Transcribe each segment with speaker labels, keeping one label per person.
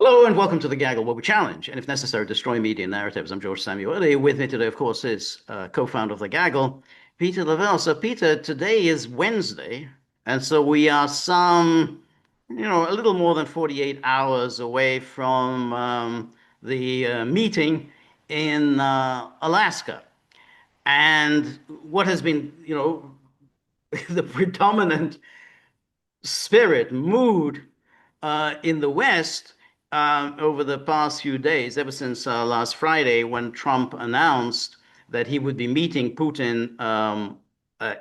Speaker 1: Hello and welcome to the Gaggle, where we challenge and, if necessary, destroy media narratives. I'm George Szamuely. With me today, of course, is co-founder of the Gaggle, Peter Lavelle. So, Peter, today is Wednesday, and so we are a little more than 48 hours away from the meeting in Alaska. And what has been, the predominant spirit, mood in the West over the past few days, ever since last Friday, when Trump announced that he would be meeting Putin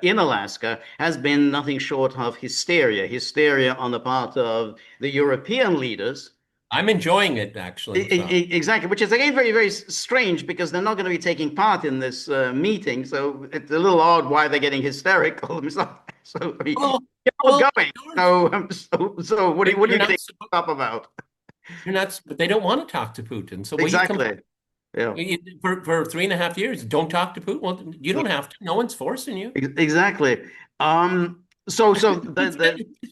Speaker 1: in Alaska, has been nothing short of hysteria. Hysteria on the part of the European leaders.
Speaker 2: I'm enjoying it actually. So,
Speaker 1: Exactly, which is again very, very strange because they're not going to be taking part in this meeting. So it's a little odd why they're getting hysterical. So I mean,
Speaker 2: well,
Speaker 1: you're all
Speaker 2: well,
Speaker 1: going.
Speaker 2: George,
Speaker 1: So what are you
Speaker 2: you're
Speaker 1: getting
Speaker 2: not,
Speaker 1: up about?
Speaker 2: you're not, but they don't want to talk to Putin. So will you come
Speaker 1: Exactly. Yeah.
Speaker 2: for 3.5 years? Don't talk to Putin. Well, you don't have to. No one's forcing you.
Speaker 1: Exactly. So
Speaker 2: It's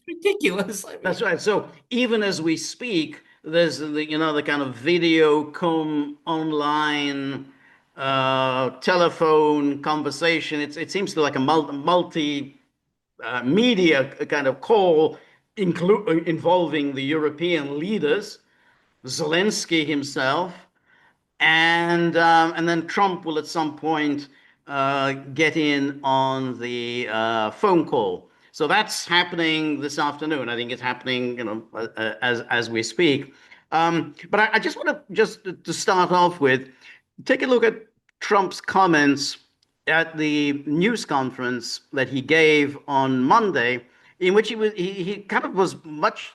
Speaker 2: ridiculous. I
Speaker 1: that's
Speaker 2: mean,
Speaker 1: right. So even as we speak, there's the kind of video come online telephone conversation. It seems to like a multi media kind of call involving the European leaders, Zelensky himself, and then Trump will at some point get in on the phone call. So that's happening this afternoon. I think it's happening, as we speak. But I just want to start off with take a look at Trump's comments at the news conference that he gave on Monday, in which he kind of was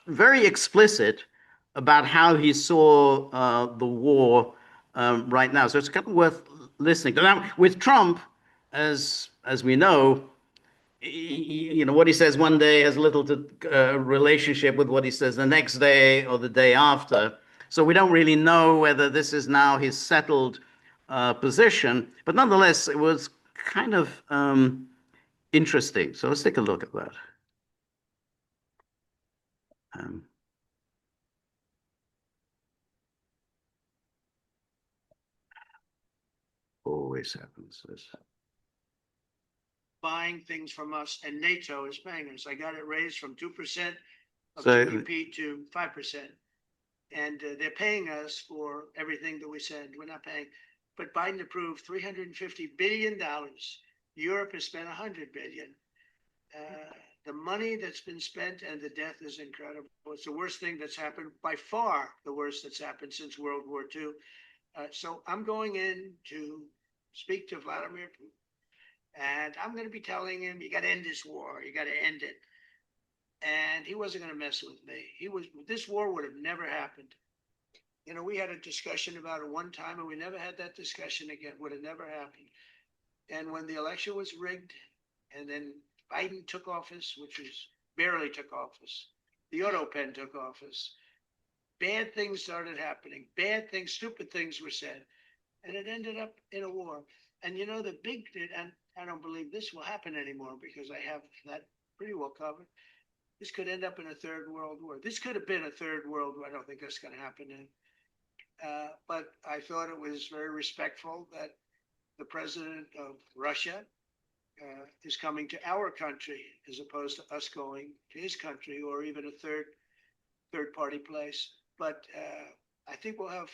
Speaker 1: very explicit about how he saw the war right now. So it's kind of worth listening to. Now, with Trump, as we know, what he says one day has little to relationship with what he says the next day or the day after. So we don't really know whether this is now his settled position. But nonetheless, it was kind of interesting. So let's take a look at that. Um, Always happens. This.
Speaker 3: Buying things from us, and NATO is paying us. I got it raised from 2% of
Speaker 1: So
Speaker 3: GDP to 5%. And they're paying us for everything that we send. We're not paying. But Biden approved $350 billion. Europe has spent $100 billion. The money that's been spent and the death is incredible. It's the worst thing that's happened, by far the worst that's happened since World War II. So I'm going in to speak to Vladimir Putin. And I'm going to be telling him, you got to end this war. You got to end it. And he wasn't going to mess with me. This war would have never happened. We had a discussion about it one time, and we never had that discussion again. Would have never happened. And when the election was rigged, and then Biden took office, which was barely took office, the auto pen took office. Bad things started happening. Bad things, stupid things were said, and it ended up in a war. And the big, and I don't believe this will happen anymore because I have that pretty well covered. This could end up in a third world war. This could have been a third world war. I don't think that's going to happen. But I thought it was very respectful that the president of Russia is coming to our country as opposed to us going to his country or even a third party place. But I think we'll have.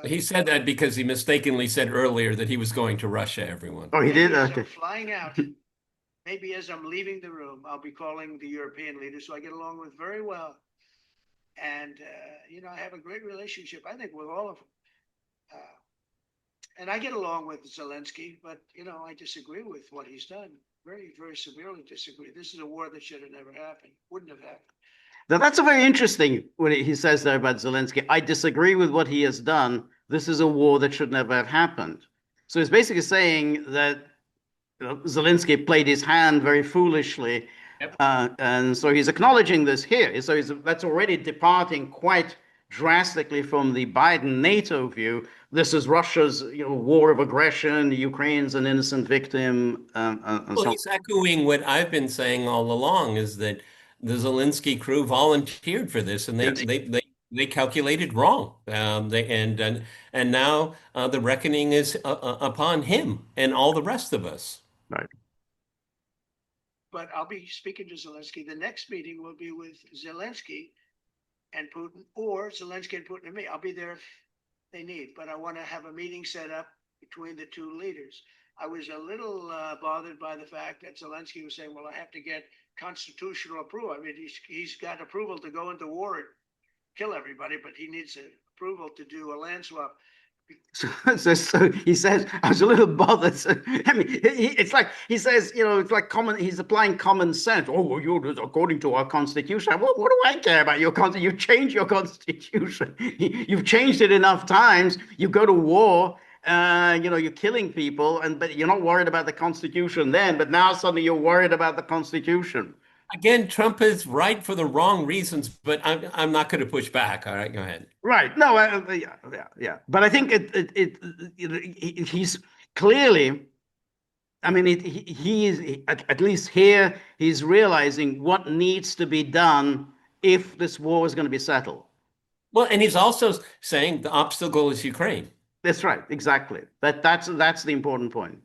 Speaker 2: he said that because he mistakenly said earlier that he was going to Russia, everyone.
Speaker 1: oh, he did.
Speaker 3: Maybe as I'm
Speaker 1: Okay.
Speaker 3: flying out, maybe as I'm leaving the room, I'll be calling the European leaders who I get along with very well. And, I have a great relationship, I think, with all of them. And I get along with Zelenskyy, but, I disagree with what he's done. Very, very severely disagree. This is a war that should have never happened, wouldn't have happened.
Speaker 1: Now, that's a very interesting when he says there about Zelensky. I disagree with what he has done. This is a war that should never have happened. So he's basically saying that Zelensky played his hand very foolishly,
Speaker 2: Yep.
Speaker 1: and so he's acknowledging this here. So that's already departing quite drastically from the Biden NATO view. This is Russia's war of aggression. Ukraine's an innocent victim, and
Speaker 2: Well,
Speaker 1: so on.
Speaker 2: he's echoing what I've been saying all along is that the Zelensky crew volunteered for this and
Speaker 1: Yes.
Speaker 2: They calculated wrong. And now the reckoning is upon him and all the rest of us.
Speaker 1: Right.
Speaker 3: But I'll be speaking to Zelenskyy. The next meeting will be with Zelenskyy and Putin, or Zelenskyy and Putin and me. I'll be there if they need, but I want to have a meeting set up between the two leaders. I was a little bothered by the fact that Zelenskyy was saying, well, I have to get constitutional approval. I mean, he's got approval to go into war and kill everybody, but he needs approval to do a land swap.
Speaker 1: So he says, I was a little bothered. I mean, it's like he says, it's like he's applying common sense. Oh, well, according to our constitution. What do I care about your constitution? You change your constitution. You've changed it enough times. You go to war. You're killing people, but you're not worried about the constitution then. But now suddenly you're worried about the constitution.
Speaker 2: Again, Trump is right for the wrong reasons, but I'm not going to push back. All right, go ahead.
Speaker 1: Right. No. Yeah. But I think he's clearly. I mean, he is at least here. He's realizing what needs to be done if this war is going to be settled.
Speaker 2: Well, and he's also saying the obstacle is Ukraine.
Speaker 1: That's right. Exactly. That's the important point.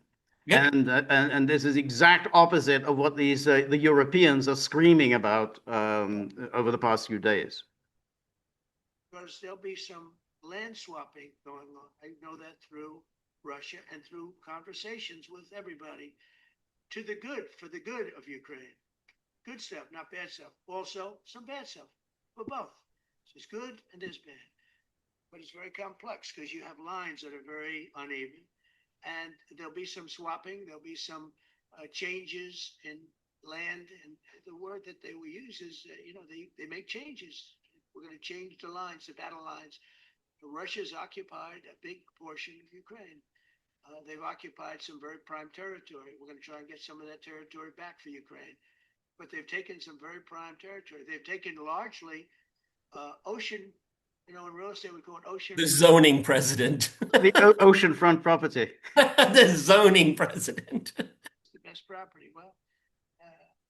Speaker 2: Yeah.
Speaker 1: And this is exact opposite of what the Europeans are screaming about over the past few days.
Speaker 3: Because there'll be some land swapping going on. I know that through Russia and through conversations with everybody for the good of Ukraine. Good stuff, not bad stuff. Also, some bad stuff for both. There's good and there's bad. But it's very complex because you have lines that are very uneven. And there'll be some swapping. There'll be some changes in land. And the word that they will use is, they make changes. We're going to change the lines, the battle lines. Russia's occupied a big portion of Ukraine. They've occupied some very prime territory. We're going to try and get some of that territory back for Ukraine. But they've taken some very prime territory. They've taken largely ocean. In real estate, we call it ocean.
Speaker 2: The zoning president.
Speaker 1: The oceanfront property.
Speaker 2: The zoning president.
Speaker 3: It's the best property. Well,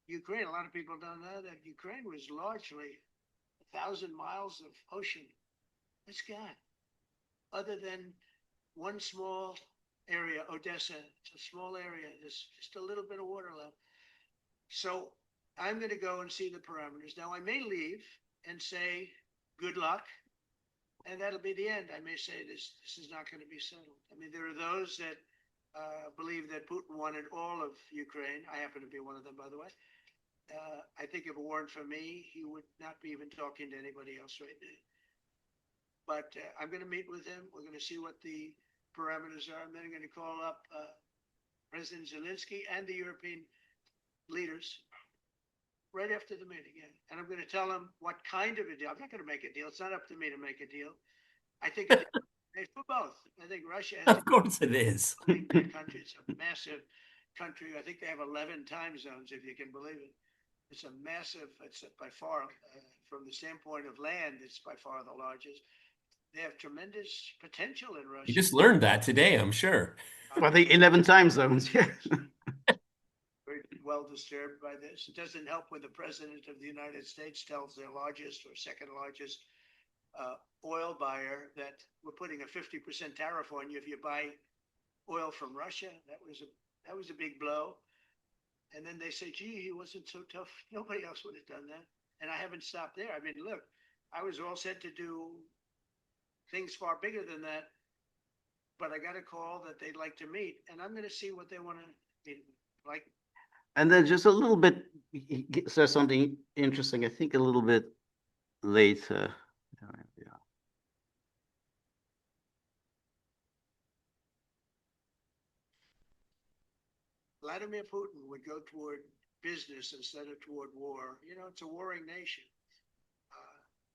Speaker 3: Ukraine, a lot of people don't know that Ukraine was largely 1,000 miles of ocean. It's gone. Other than one small area, Odessa, it's a small area. There's just a little bit of water left. So I'm going to go and see the parameters. Now, I may leave and say, good luck. And that'll be the end. I may say this is not going to be settled. I mean, there are those that believe that Putin wanted all of Ukraine. I happen to be one of them, by the way. I think if it weren't for me, he would not be even talking to anybody else right now. But I'm going to meet with him. We're going to see what the parameters are. And then I'm going to call up President Zelenskyy and the European leaders right after the meeting. And I'm going to tell them what kind of a deal. I'm not going to make a deal. It's not up to me to make a deal. I think it's for both. I think Russia has
Speaker 2: Of course it is.
Speaker 3: country. It's a massive country. I think they have 11 time zones, if you can believe it. It's a massive, it's by far, from the standpoint of land, it's by far the largest. They have tremendous potential in Russia.
Speaker 2: You just learned that today, I'm sure.
Speaker 1: Well, the 11 time zones, yeah.
Speaker 3: Very well disturbed by this. It doesn't help when the president of the United States tells their largest or second largest oil buyer that we're putting a 50% tariff on you if you buy oil from Russia. That was a big blow. And then they say, gee, he wasn't so tough. Nobody else would have done that. And I haven't stopped there. I mean, look, I was all set to do things far bigger than that, but I got a call that they'd like to meet, and I'm going to see what they want to meet like.
Speaker 1: And then just a little bit, he says something interesting, I think a little bit later. Yeah.
Speaker 3: Vladimir Putin would go toward business instead of toward war. It's a warring nation.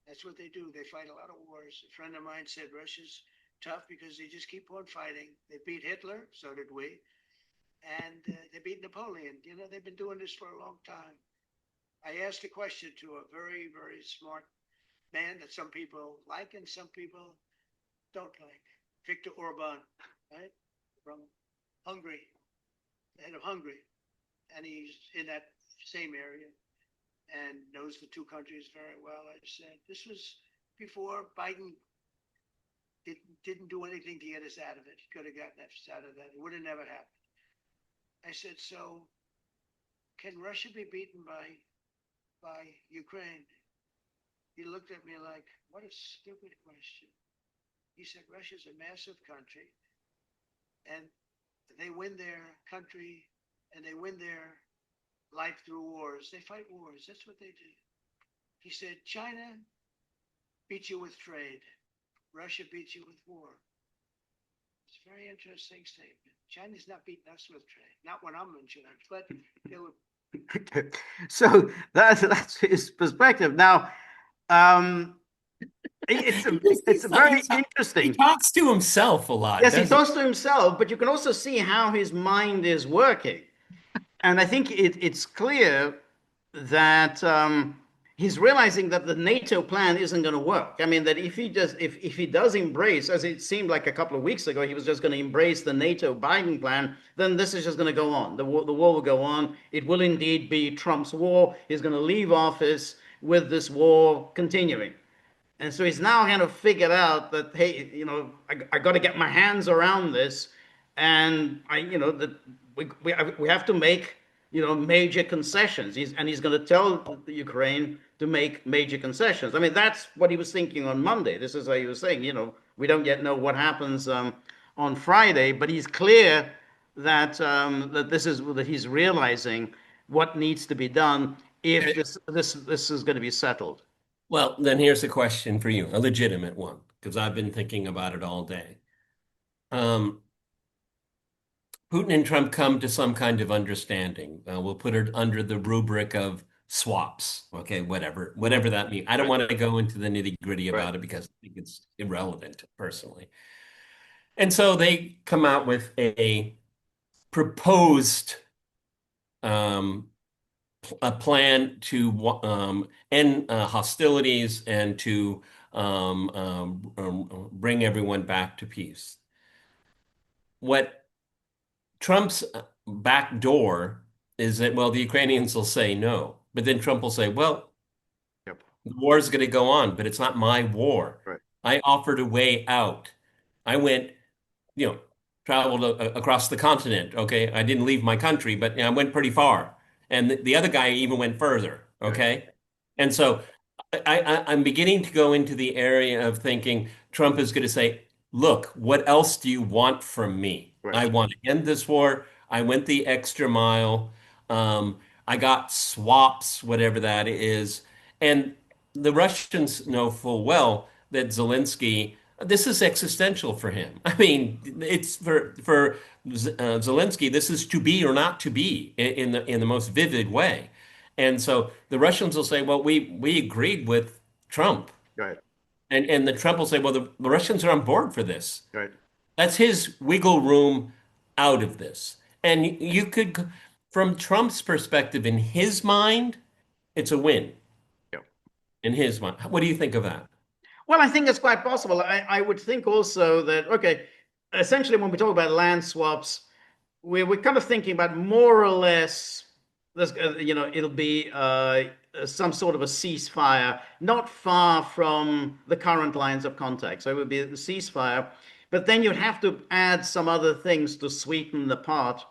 Speaker 3: That's what they do. They fight a lot of wars. A friend of mine said Russia's tough because they just keep on fighting. They beat Hitler, so did we. And they beat Napoleon. They've been doing this for a long time. I asked a question to a very, very smart man that some people like and some people don't like. Viktor Orban, right? From Hungary, the head of Hungary. And he's in that same area and knows the two countries very well. I said, this was before Biden didn't do anything to get us out of it. He could have gotten us out of that. It would have never happened. I said, so can Russia be beaten by Ukraine? He looked at me like, what a stupid question. He said, Russia's a massive country, and they win their country and they win their life through wars. They fight wars. That's what they do. He said, China beats you with trade. Russia beats you with war. It's a very interesting statement. China's not beating us with trade. Not when I'm in charge, but they were.
Speaker 1: So that's his perspective. Now, um, it's very
Speaker 2: He
Speaker 1: interesting.
Speaker 2: talks to himself a lot,
Speaker 1: Yes, he
Speaker 2: doesn't
Speaker 1: talks to himself, but you can also see how his mind is working. And I think it's clear that he's realizing that the NATO plan isn't going to work. I mean, that if he does embrace, as it seemed like a couple of weeks ago, he was just going to embrace the NATO Biden plan, then this is just going to go on. The war will go on. It will indeed be Trump's war. He's going to leave office with this war continuing. And so he's now kind of figured out that, hey, I got to get my hands around this, and that we have to make, major concessions. He's going to tell the Ukraine to make major concessions. I mean, that's what he was thinking on Monday. This is how he was saying, we don't yet know what happens on Friday, but he's clear that that he's realizing what needs to be done if
Speaker 2: he?
Speaker 1: this is going to be settled.
Speaker 2: Well, then here's a question for you, a legitimate one, because I've been thinking about it all day. Um, Putin and Trump come to some kind of understanding. We'll put it under the rubric of swaps. Okay, whatever that means. I don't
Speaker 1: Right.
Speaker 2: want to go into the nitty-gritty
Speaker 1: Right.
Speaker 2: about it because I think it's irrelevant personally. And so they come out with a proposed um, a plan to end hostilities and to bring everyone back to peace. What Trump's back door is that, well, the Ukrainians will say no, but then Trump will say, well,
Speaker 1: Yep.
Speaker 2: the war is going to go on, but it's not my war.
Speaker 1: Right.
Speaker 2: I offered a way out. I went, you know, traveled across the continent. Okay. I didn't leave my country, but I went pretty far. And the other guy even went further.
Speaker 1: Right.
Speaker 2: Okay. And so I'm beginning to go into the area of thinking Trump is going to say, look, what else do you want from me? I
Speaker 1: Right.
Speaker 2: want to end this war. I went the extra mile. Um, I got swaps, whatever that is. And the Russians know full well that Zelensky, this is existential for him. I mean, it's for Zelensky, this is to be or not to be in the most vivid way. And so the Russians will say, well, we agreed with Trump.
Speaker 1: Right.
Speaker 2: And the Trump will say, well, the Russians are on board for this.
Speaker 1: Right.
Speaker 2: That's his wiggle room out of this. And you could, from Trump's perspective, in his mind, it's a win
Speaker 1: Yep.
Speaker 2: in his mind. What do you think of that?
Speaker 1: Well, I think it's quite possible. I would think also that, okay, essentially when we talk about land swaps, we're kind of thinking about more or less, this, it'll be some sort of a ceasefire, not far from the current lines of contact. So it would be a ceasefire, but then you'd have to add some other things to sweeten the pot.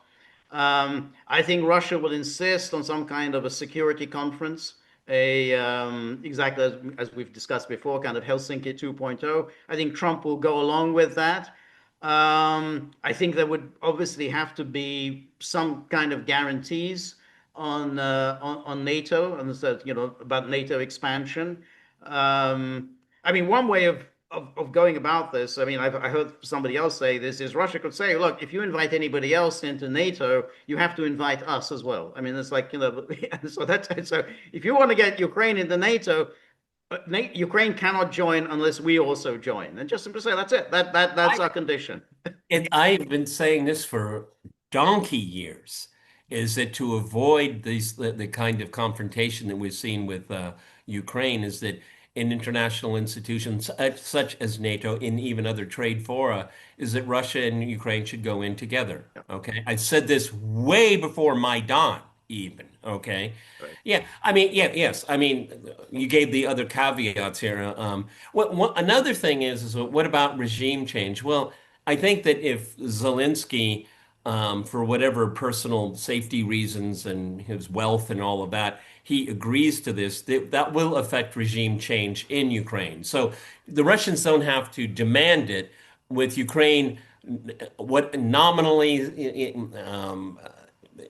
Speaker 1: I think Russia will insist on some kind of a security conference, exactly as we've discussed before, kind of Helsinki 2.0. I think Trump will go along with that. I think there would obviously have to be some kind of guarantees on NATO and said, about NATO expansion. I mean, one way of going about this, I mean, I heard somebody else say this, is Russia could say, look, if you invite anybody else into NATO, you have to invite us as well. I mean, it's like, so if you want to get Ukraine into NATO, Ukraine cannot join unless we also join. And just simply say, that's it. That's our condition.
Speaker 2: And I've been saying this for donkey years, is that to avoid the kind of confrontation that we've seen with Ukraine, is that in international institutions such as NATO, in even other trade fora, is that Russia and Ukraine should go in together. Okay, I said this way before Maidan even. Okay.
Speaker 1: Right.
Speaker 2: Yeah. I mean, yeah, yes. I mean, you gave the other caveats here. Another thing is what about regime change? Well, I think that if Zelensky, for whatever personal safety reasons and his wealth and all of that, he agrees to this, that will affect regime change in Ukraine. So the Russians don't have to demand it with Ukraine, what nominally,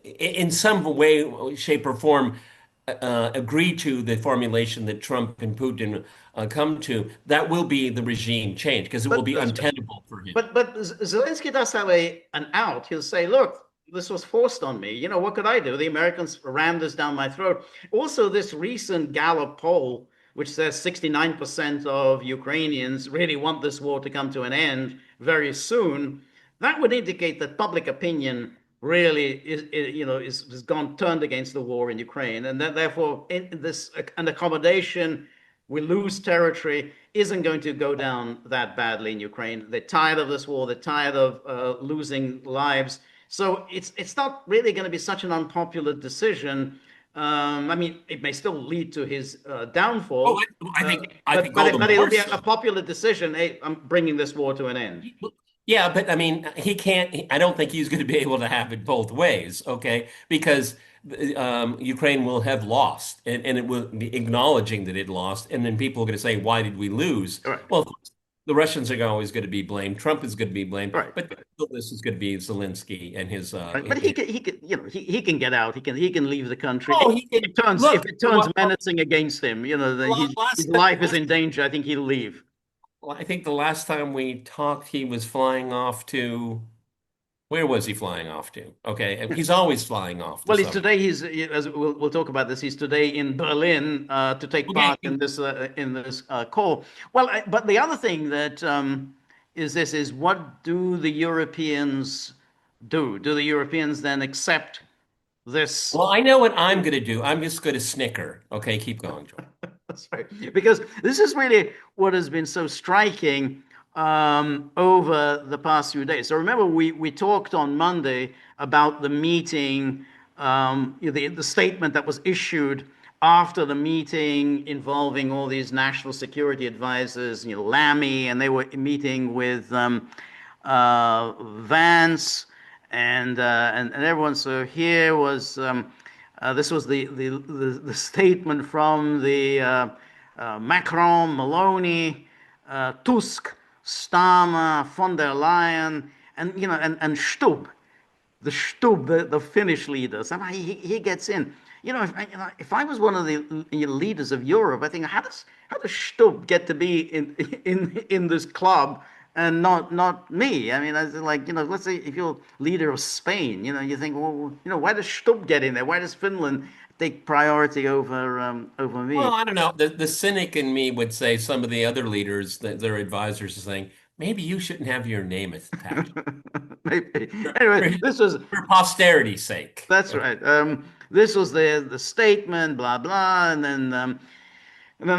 Speaker 2: in some way, shape, or form, agree to the formulation that Trump and Putin come to, that will be the regime change because it will
Speaker 1: But
Speaker 2: be untenable for him.
Speaker 1: but Zelensky does have an out. He'll say, "Look, this was forced on me. You know, what could I do? The Americans rammed this down my throat." Also, this recent Gallup poll, which says 69% of Ukrainians really want this war to come to an end very soon, that would indicate that public opinion really is gone turned against the war in Ukraine, and that therefore an accommodation, we lose territory, isn't going to go down that badly in Ukraine. They're tired of this war. They're tired of losing lives. So it's not really going to be such an unpopular decision. I mean, it may still lead to his
Speaker 2: Oh,
Speaker 1: downfall,
Speaker 2: I think all the
Speaker 1: but it'll
Speaker 2: more
Speaker 1: be
Speaker 2: so.
Speaker 1: a popular decision. Hey, I'm bringing this war to an end.
Speaker 2: Yeah, but I mean, he can't. I don't think he's going to be able to have it both ways, okay? Because Ukraine will have lost, and it will be acknowledging that it lost, and then people are going to say, "Why did we lose?"
Speaker 1: All right.
Speaker 2: Well, the Russians are always going to be blamed. Trump is going to be blamed,
Speaker 1: All right.
Speaker 2: but this is going to be Zelensky and his.
Speaker 1: Right. But he can, he can get out. He can leave the country.
Speaker 2: Oh, he can
Speaker 1: If
Speaker 2: look.
Speaker 1: it turns menacing against him, then his life is in danger. I think he'll leave.
Speaker 2: Well, I think the last time we talked, he was flying off to. Where was he flying off to? Okay, and he's always flying off to
Speaker 1: Well, he's
Speaker 2: somewhere.
Speaker 1: today. As we'll talk about this. He's today in Berlin to take
Speaker 2: Okay,
Speaker 1: part in this call. Well, but the other thing that is what do the Europeans do? Do the Europeans then accept this?
Speaker 2: well, I know what I'm going to do. I'm just going to snicker. Okay, keep going, Joel.
Speaker 1: That's right. Because this is really what has been so striking over the past few days. So remember, we talked on Monday about the meeting, the statement that was issued after the meeting involving all these national security advisors, Lammy, and they were meeting with Vance and everyone. So here was this was the statement from the Macron, Maloney, Tusk, Starmer, von der Leyen, and Stubb, the Finnish leader. Somehow he gets in. If I was one of the leaders of Europe, I think how does Stubb get to be in this club and not me? I mean, I was like, let's say if you're leader of Spain, you think, well, why does Stubb get in there? Why does Finland take priority over me?
Speaker 2: Well, I don't know. The cynic in me would say some of the other leaders, their advisors, are saying maybe you shouldn't have your name attached
Speaker 1: Maybe.
Speaker 2: for,
Speaker 1: Anyway,
Speaker 2: for,
Speaker 1: this was
Speaker 2: for posterity's sake.
Speaker 1: that's
Speaker 2: Okay.
Speaker 1: right. This was the statement, blah blah, and then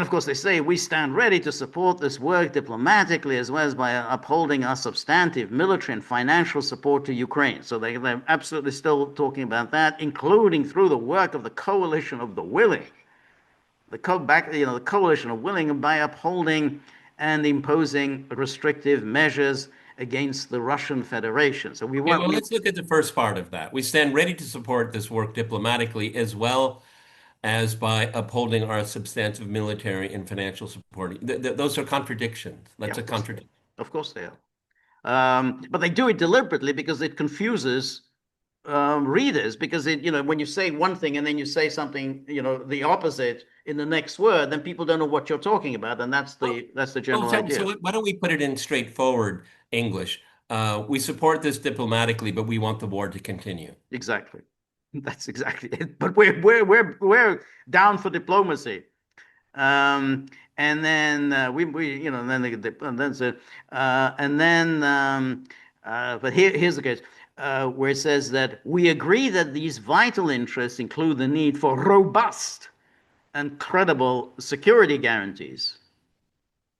Speaker 1: of course they say we stand ready to support this work diplomatically as well as by upholding our substantive military and financial support to Ukraine. So they're absolutely still talking about that, including through the work of the coalition of the willing, the coalition of willing, by upholding and imposing restrictive measures against the Russian Federation. So we
Speaker 2: Okay,
Speaker 1: want
Speaker 2: well,
Speaker 1: we
Speaker 2: let's look at the first part of that. We stand ready to support this work diplomatically as well as by upholding our substantive military and financial support. Those are contradictions.
Speaker 1: yeah,
Speaker 2: That's a contradiction.
Speaker 1: of course they are. But they do it deliberately because it confuses readers. Because when you say one thing and then you say something, the opposite in the next word, then people don't know what you're talking about, and that's
Speaker 2: Well,
Speaker 1: the
Speaker 2: well,
Speaker 1: general idea.
Speaker 2: so why don't we put it in straightforward English? We support this diplomatically, but we want the war to continue.
Speaker 1: Exactly. That's exactly it. But we're down for diplomacy. And then we and then and then said and then but here's the case where it says that we agree that these vital interests include the need for robust and credible security guarantees.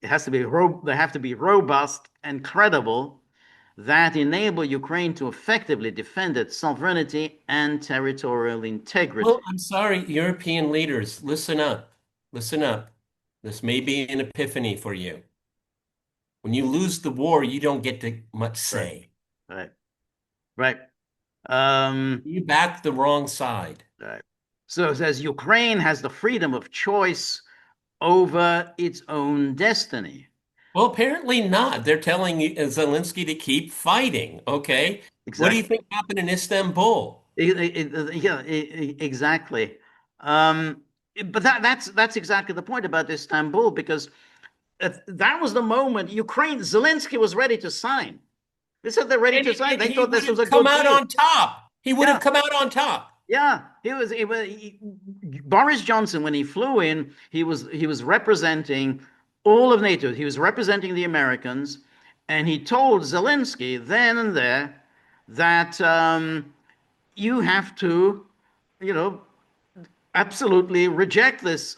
Speaker 1: They have to be robust and credible that enable Ukraine to effectively defend its sovereignty and territorial integrity.
Speaker 2: Well, I'm sorry, European leaders, listen up. Listen up. This may be an epiphany for you. When you lose the war, you don't get to much
Speaker 1: Right,
Speaker 2: say.
Speaker 1: right, right. Um,
Speaker 2: You back the wrong side.
Speaker 1: right. So it says Ukraine has the freedom of choice over its own destiny.
Speaker 2: Well, apparently not. They're telling Zelensky to keep fighting. Okay. What do you
Speaker 1: Exactly.
Speaker 2: think happened in Istanbul?
Speaker 1: Yeah, exactly. Um, but that's exactly the point about Istanbul, because that was the moment Zelensky was ready to sign. They said they're ready
Speaker 2: And
Speaker 1: to sign.
Speaker 2: and
Speaker 1: They
Speaker 2: he
Speaker 1: thought
Speaker 2: would
Speaker 1: this was
Speaker 2: have
Speaker 1: a
Speaker 2: come
Speaker 1: good
Speaker 2: out
Speaker 1: deal.
Speaker 2: on top. He would have
Speaker 1: Yeah,
Speaker 2: come out on top.
Speaker 1: yeah. Boris Johnson, when he flew in, he was representing all of NATO. He was representing the Americans, and he told Zelensky then and there that you have to, you know, absolutely reject this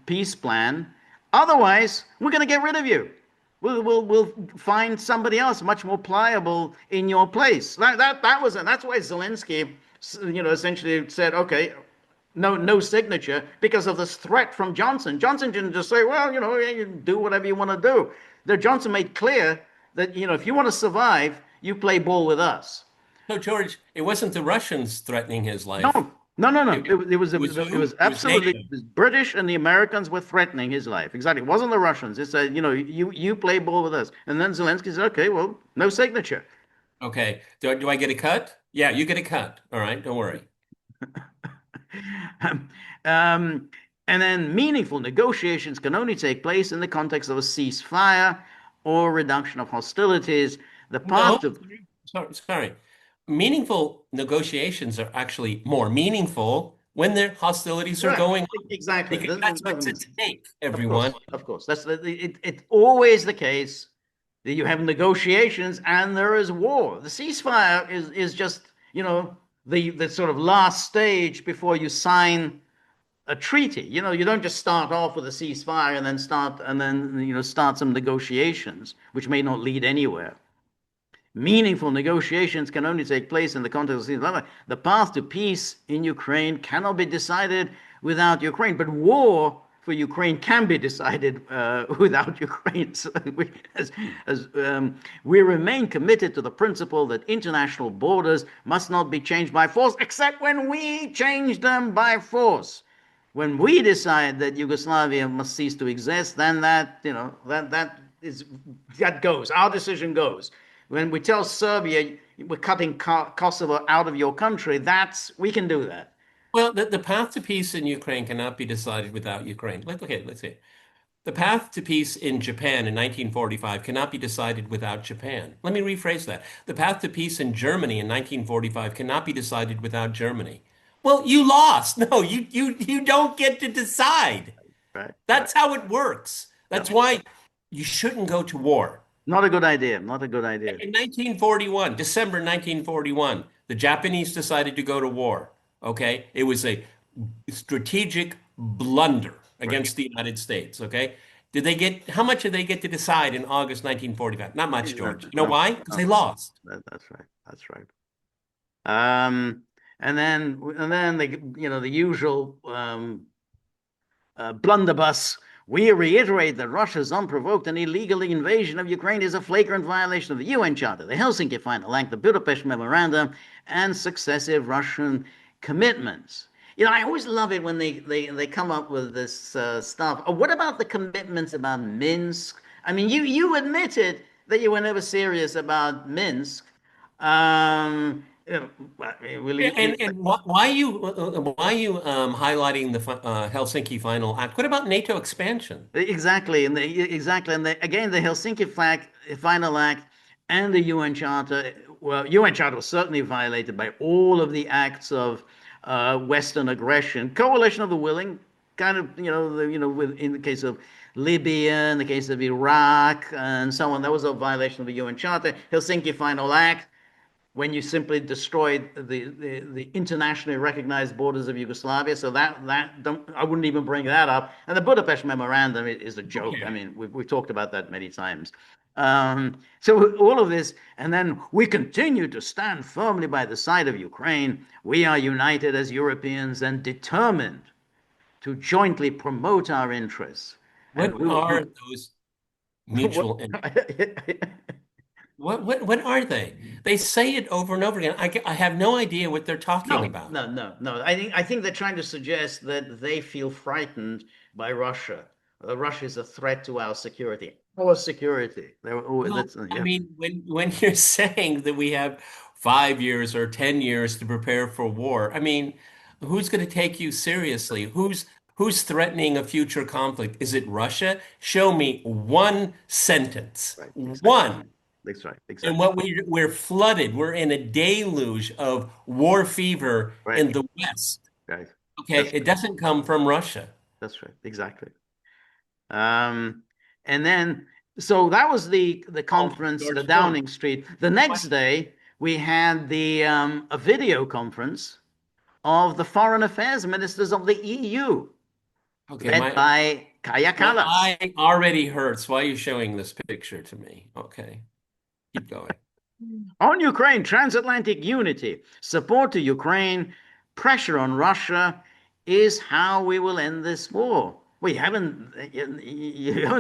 Speaker 1: peace plan. Otherwise, we're going to get rid of you. We'll find somebody else much more pliable in your place. That was it. That's why Zelensky, essentially said, okay, no signature, because of this threat from Johnson. Johnson didn't just say, well, you do whatever you want to do. The Johnson made clear that, if you want to survive, you play ball with us.
Speaker 2: No, George, it wasn't the Russians threatening his
Speaker 1: No,
Speaker 2: life.
Speaker 1: no, no, no.
Speaker 2: It,
Speaker 1: It
Speaker 2: who?
Speaker 1: was
Speaker 2: It was
Speaker 1: absolutely,
Speaker 2: NATO.
Speaker 1: it was British and the Americans were threatening his life. Exactly. It wasn't the Russians. It said, you play ball with us. And then Zelensky said, okay, well, no signature.
Speaker 2: Okay. Do I get a cut? Yeah, you get a cut. All right, don't worry.
Speaker 1: um, and then meaningful negotiations can only take place in the context of a ceasefire or reduction of hostilities. The
Speaker 2: No,
Speaker 1: path to
Speaker 2: sorry. Meaningful negotiations are actually more meaningful when their hostilities are
Speaker 1: Correct.
Speaker 2: going on,
Speaker 1: Exactly.
Speaker 2: because that's what's at stake,
Speaker 1: Of course,
Speaker 2: everyone.
Speaker 1: of course. It's always the case that you have negotiations and there is war. The ceasefire is just, the sort of last stage before you sign a treaty. You don't just start off with a ceasefire and then start some negotiations, which may not lead anywhere. Meaningful negotiations can only take place in the context of ceasefire. The path to peace in Ukraine cannot be decided without Ukraine, but war for Ukraine can be decided without Ukraine. So we remain committed to the principle that international borders must not be changed by force, except when we change them by force. When we decide that Yugoslavia must cease to exist, then that goes. Our decision goes. When we tell Serbia we're cutting Kosovo out of your country, we can do that.
Speaker 2: Well, the path to peace in Ukraine cannot be decided without Ukraine. Let's see. The path to peace in Japan in 1945 cannot be decided without Japan. Let me rephrase that. The path to peace in Germany in 1945 cannot be decided without Germany. Well, you lost. No, you don't get to decide.
Speaker 1: Right, right.
Speaker 2: That's how it works.
Speaker 1: Yeah.
Speaker 2: That's why you shouldn't go to war.
Speaker 1: Not a good idea. Not a good idea.
Speaker 2: In 1941, December 1941, the Japanese decided to go to war. Okay? It was a strategic blunder
Speaker 1: Right.
Speaker 2: against the United States. Okay? How much did they get to decide in August 1945? Not much, George.
Speaker 1: No,
Speaker 2: You know
Speaker 1: no,
Speaker 2: why? Because
Speaker 1: no.
Speaker 2: they lost.
Speaker 1: That's right. That's right. And then the usual blunderbuss. We reiterate that Russia's unprovoked and illegal invasion of Ukraine is a flagrant violation of the UN Charter, the Helsinki Final Act, the Budapest Memorandum, and successive Russian commitments. I always love it when they come up with this stuff. What about the commitments about Minsk? I mean, you admitted that you were never serious about Minsk. Will you,
Speaker 2: And why are you highlighting the Helsinki Final Act? What about NATO expansion?
Speaker 1: Exactly, again, the Final Act and the UN Charter. Well, UN Charter was certainly violated by all of the acts of Western aggression. Coalition of the willing, kind of, in the case of Libya, in the case of Iraq, and so on. That was a violation of the UN Charter. Helsinki Final Act. when you simply destroyed the internationally recognized borders of Yugoslavia. So I wouldn't even bring that up. And the Budapest Memorandum is a joke.
Speaker 2: Okay.
Speaker 1: I mean, we've talked about that many times. So all of this, and then we continue to stand firmly by the side of Ukraine. We are united as Europeans and determined to jointly promote our interests. And
Speaker 2: What are those mutual what are they? They say it over and over again. I have no idea what they're talking
Speaker 1: No,
Speaker 2: about.
Speaker 1: no, no, no. I think they're trying to suggest that they feel frightened by Russia. Russia is a threat to our security. Our security.
Speaker 2: Well,
Speaker 1: That's
Speaker 2: I
Speaker 1: yeah.
Speaker 2: mean, when you're saying that we have 5 years or 10 years to prepare for war, I mean, who's going to take you seriously? Who's threatening a future conflict? Is it Russia? Show me one sentence.
Speaker 1: Right. Exactly.
Speaker 2: One.
Speaker 1: That's right.
Speaker 2: And
Speaker 1: Exactly.
Speaker 2: what we're flooded. We're in a deluge of war fever
Speaker 1: Right.
Speaker 2: in the West.
Speaker 1: Right.
Speaker 2: Okay,
Speaker 1: That's
Speaker 2: it doesn't come from Russia.
Speaker 1: that's right. Exactly. Um, and then so that was the
Speaker 2: Oh,
Speaker 1: conference, the
Speaker 2: George, no.
Speaker 1: Downing Street. The next day we had the a video conference of the foreign affairs ministers of the EU,
Speaker 2: Okay,
Speaker 1: led by Kaya
Speaker 2: my
Speaker 1: Kallas.
Speaker 2: eye already hurts. Why are you showing this picture to me? Okay, keep going.
Speaker 1: On Ukraine, transatlantic unity, support to Ukraine, pressure on Russia is how we will end this war. You haven't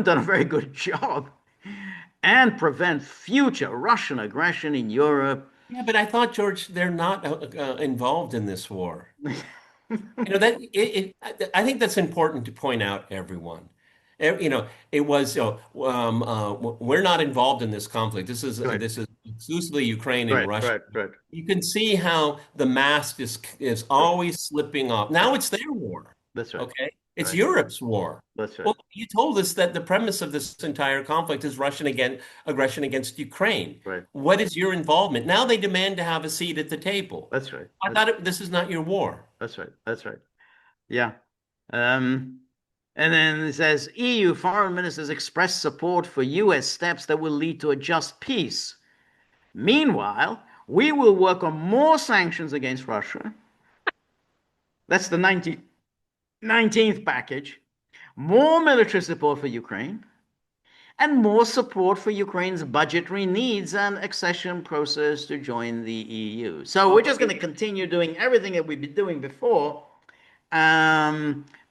Speaker 1: done a very good job, and prevent future Russian aggression in Europe.
Speaker 2: Yeah, but I thought, George, they're not involved in this war. That I think that's important to point out, everyone. It was, we're not involved in this conflict. This is
Speaker 1: Right,
Speaker 2: this is exclusively Ukraine and
Speaker 1: right,
Speaker 2: Russia.
Speaker 1: right, right,
Speaker 2: You can see how the mask is
Speaker 1: right.
Speaker 2: always slipping off. Now it's their war.
Speaker 1: That's right,
Speaker 2: Okay? It's
Speaker 1: right.
Speaker 2: Europe's war.
Speaker 1: That's right,
Speaker 2: Well, you told us that the premise of this entire conflict is Russian aggression against Ukraine.
Speaker 1: right.
Speaker 2: What is your involvement? Now they demand to have a seat at the table.
Speaker 1: That's right.
Speaker 2: I thought this is not your war.
Speaker 1: That's right. That's right. Yeah. Um, and then it says EU foreign ministers express support for US steps that will lead to a just peace. Meanwhile, we will work on more sanctions against Russia. That's the 19th package. More military support for Ukraine, and more support for Ukraine's budgetary needs and accession process to join the EU. So we're just going to continue doing everything that we've been doing before,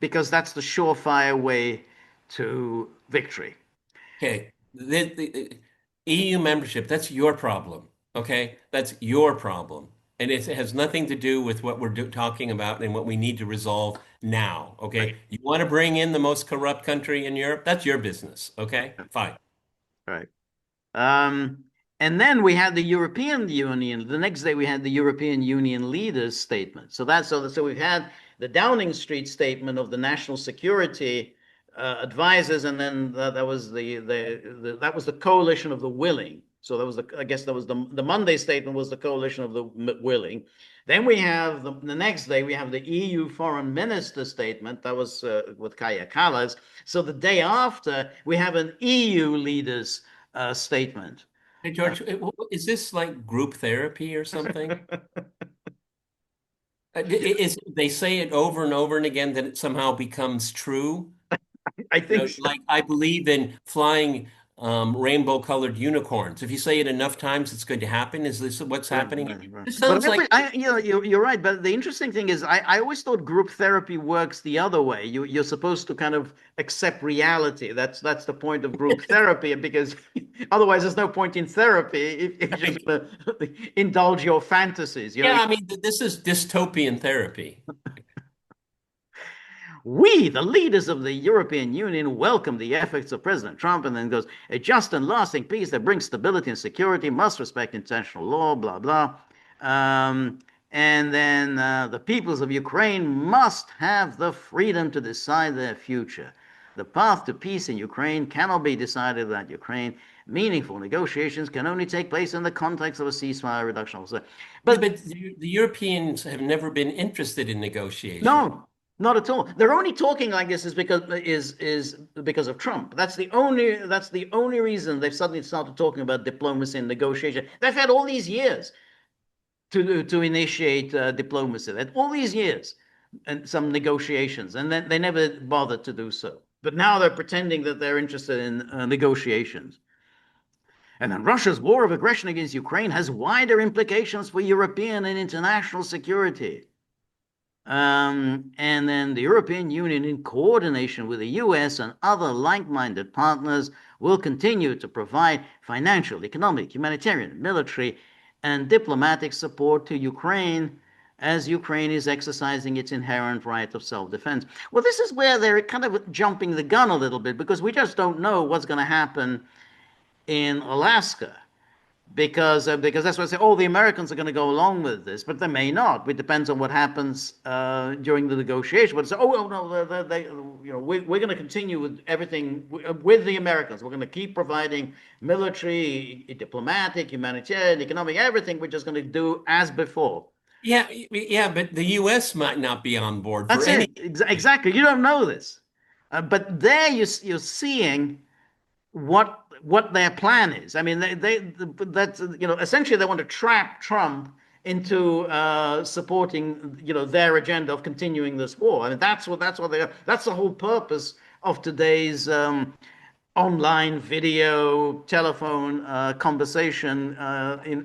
Speaker 1: because that's the surefire way to victory.
Speaker 2: Okay, the EU membership, that's your problem. Okay, that's your problem. And it has nothing to do with what we're talking about and what we need to resolve now.
Speaker 1: Right,
Speaker 2: Okay, you want to bring in the most corrupt country in Europe? That's your business. Okay, fine.
Speaker 1: right. Um, and then we had the European Union. The next day we had the European Union leaders' statement. So we've had the Downing Street statement of the national security advisors, and then that was that was the coalition of the willing. So I guess that was the Monday statement was the coalition of the willing. Then we have the next day we have the EU foreign minister statement that was with Kaya Kallas. So the day after we have an EU leaders statement.
Speaker 2: Hey, George, is this like group therapy or something? They say it over and over and again that it somehow becomes true?
Speaker 1: I think so.
Speaker 2: Like I believe in flying rainbow-colored unicorns. If you say it enough times, it's going to happen. Is this what's happening?
Speaker 1: Right.
Speaker 2: This
Speaker 1: But
Speaker 2: sounds like
Speaker 1: you're right. But the interesting thing is, I always thought group therapy works the other way. You're supposed to kind of accept reality. That's the point of group therapy, because otherwise there's no point in therapy if you're just going to indulge your fantasies.
Speaker 2: yeah. I mean, this is dystopian therapy.
Speaker 1: We, the leaders of the European Union, welcome the efforts of President Trump, and then goes, a just and lasting peace that brings stability and security must respect international law, blah, blah. And then the peoples of Ukraine must have the freedom to decide their future. The path to peace in Ukraine cannot be decided without Ukraine. Meaningful negotiations can only take place in the context of a ceasefire reduction.
Speaker 2: But the Europeans have never been interested in negotiation.
Speaker 1: No, not at all. They're only talking like this is because of Trump. That's the only reason they've suddenly started talking about diplomacy and negotiation. They've had all these years. to initiate diplomacy. And all these years and some negotiations, and then they never bothered to do so. But now they're pretending that they're interested in negotiations. And then Russia's war of aggression against Ukraine has wider implications for European and international security. And then the European Union, in coordination with the US and other like-minded partners, will continue to provide financial, economic, humanitarian, military, and diplomatic support to Ukraine as Ukraine is exercising its inherent right of self-defense. Well, this is where they're kind of jumping the gun a little bit, because we just don't know what's going to happen in Alaska. Because that's why I say, oh, the Americans are going to go along with this, but they may not. It depends on what happens during the negotiation. But say, oh, well, no, we're going to continue with everything with the Americans. We're going to keep providing military, diplomatic, humanitarian, economic, everything. We're just going to do as before.
Speaker 2: Yeah, but the U.S. might not be on board for
Speaker 1: That's
Speaker 2: any.
Speaker 1: it. Exactly. You don't know this, but there you're seeing what their plan is. I mean, that's essentially they want to trap Trump into supporting their agenda of continuing this war. I mean, that's the whole purpose of today's online video telephone conversation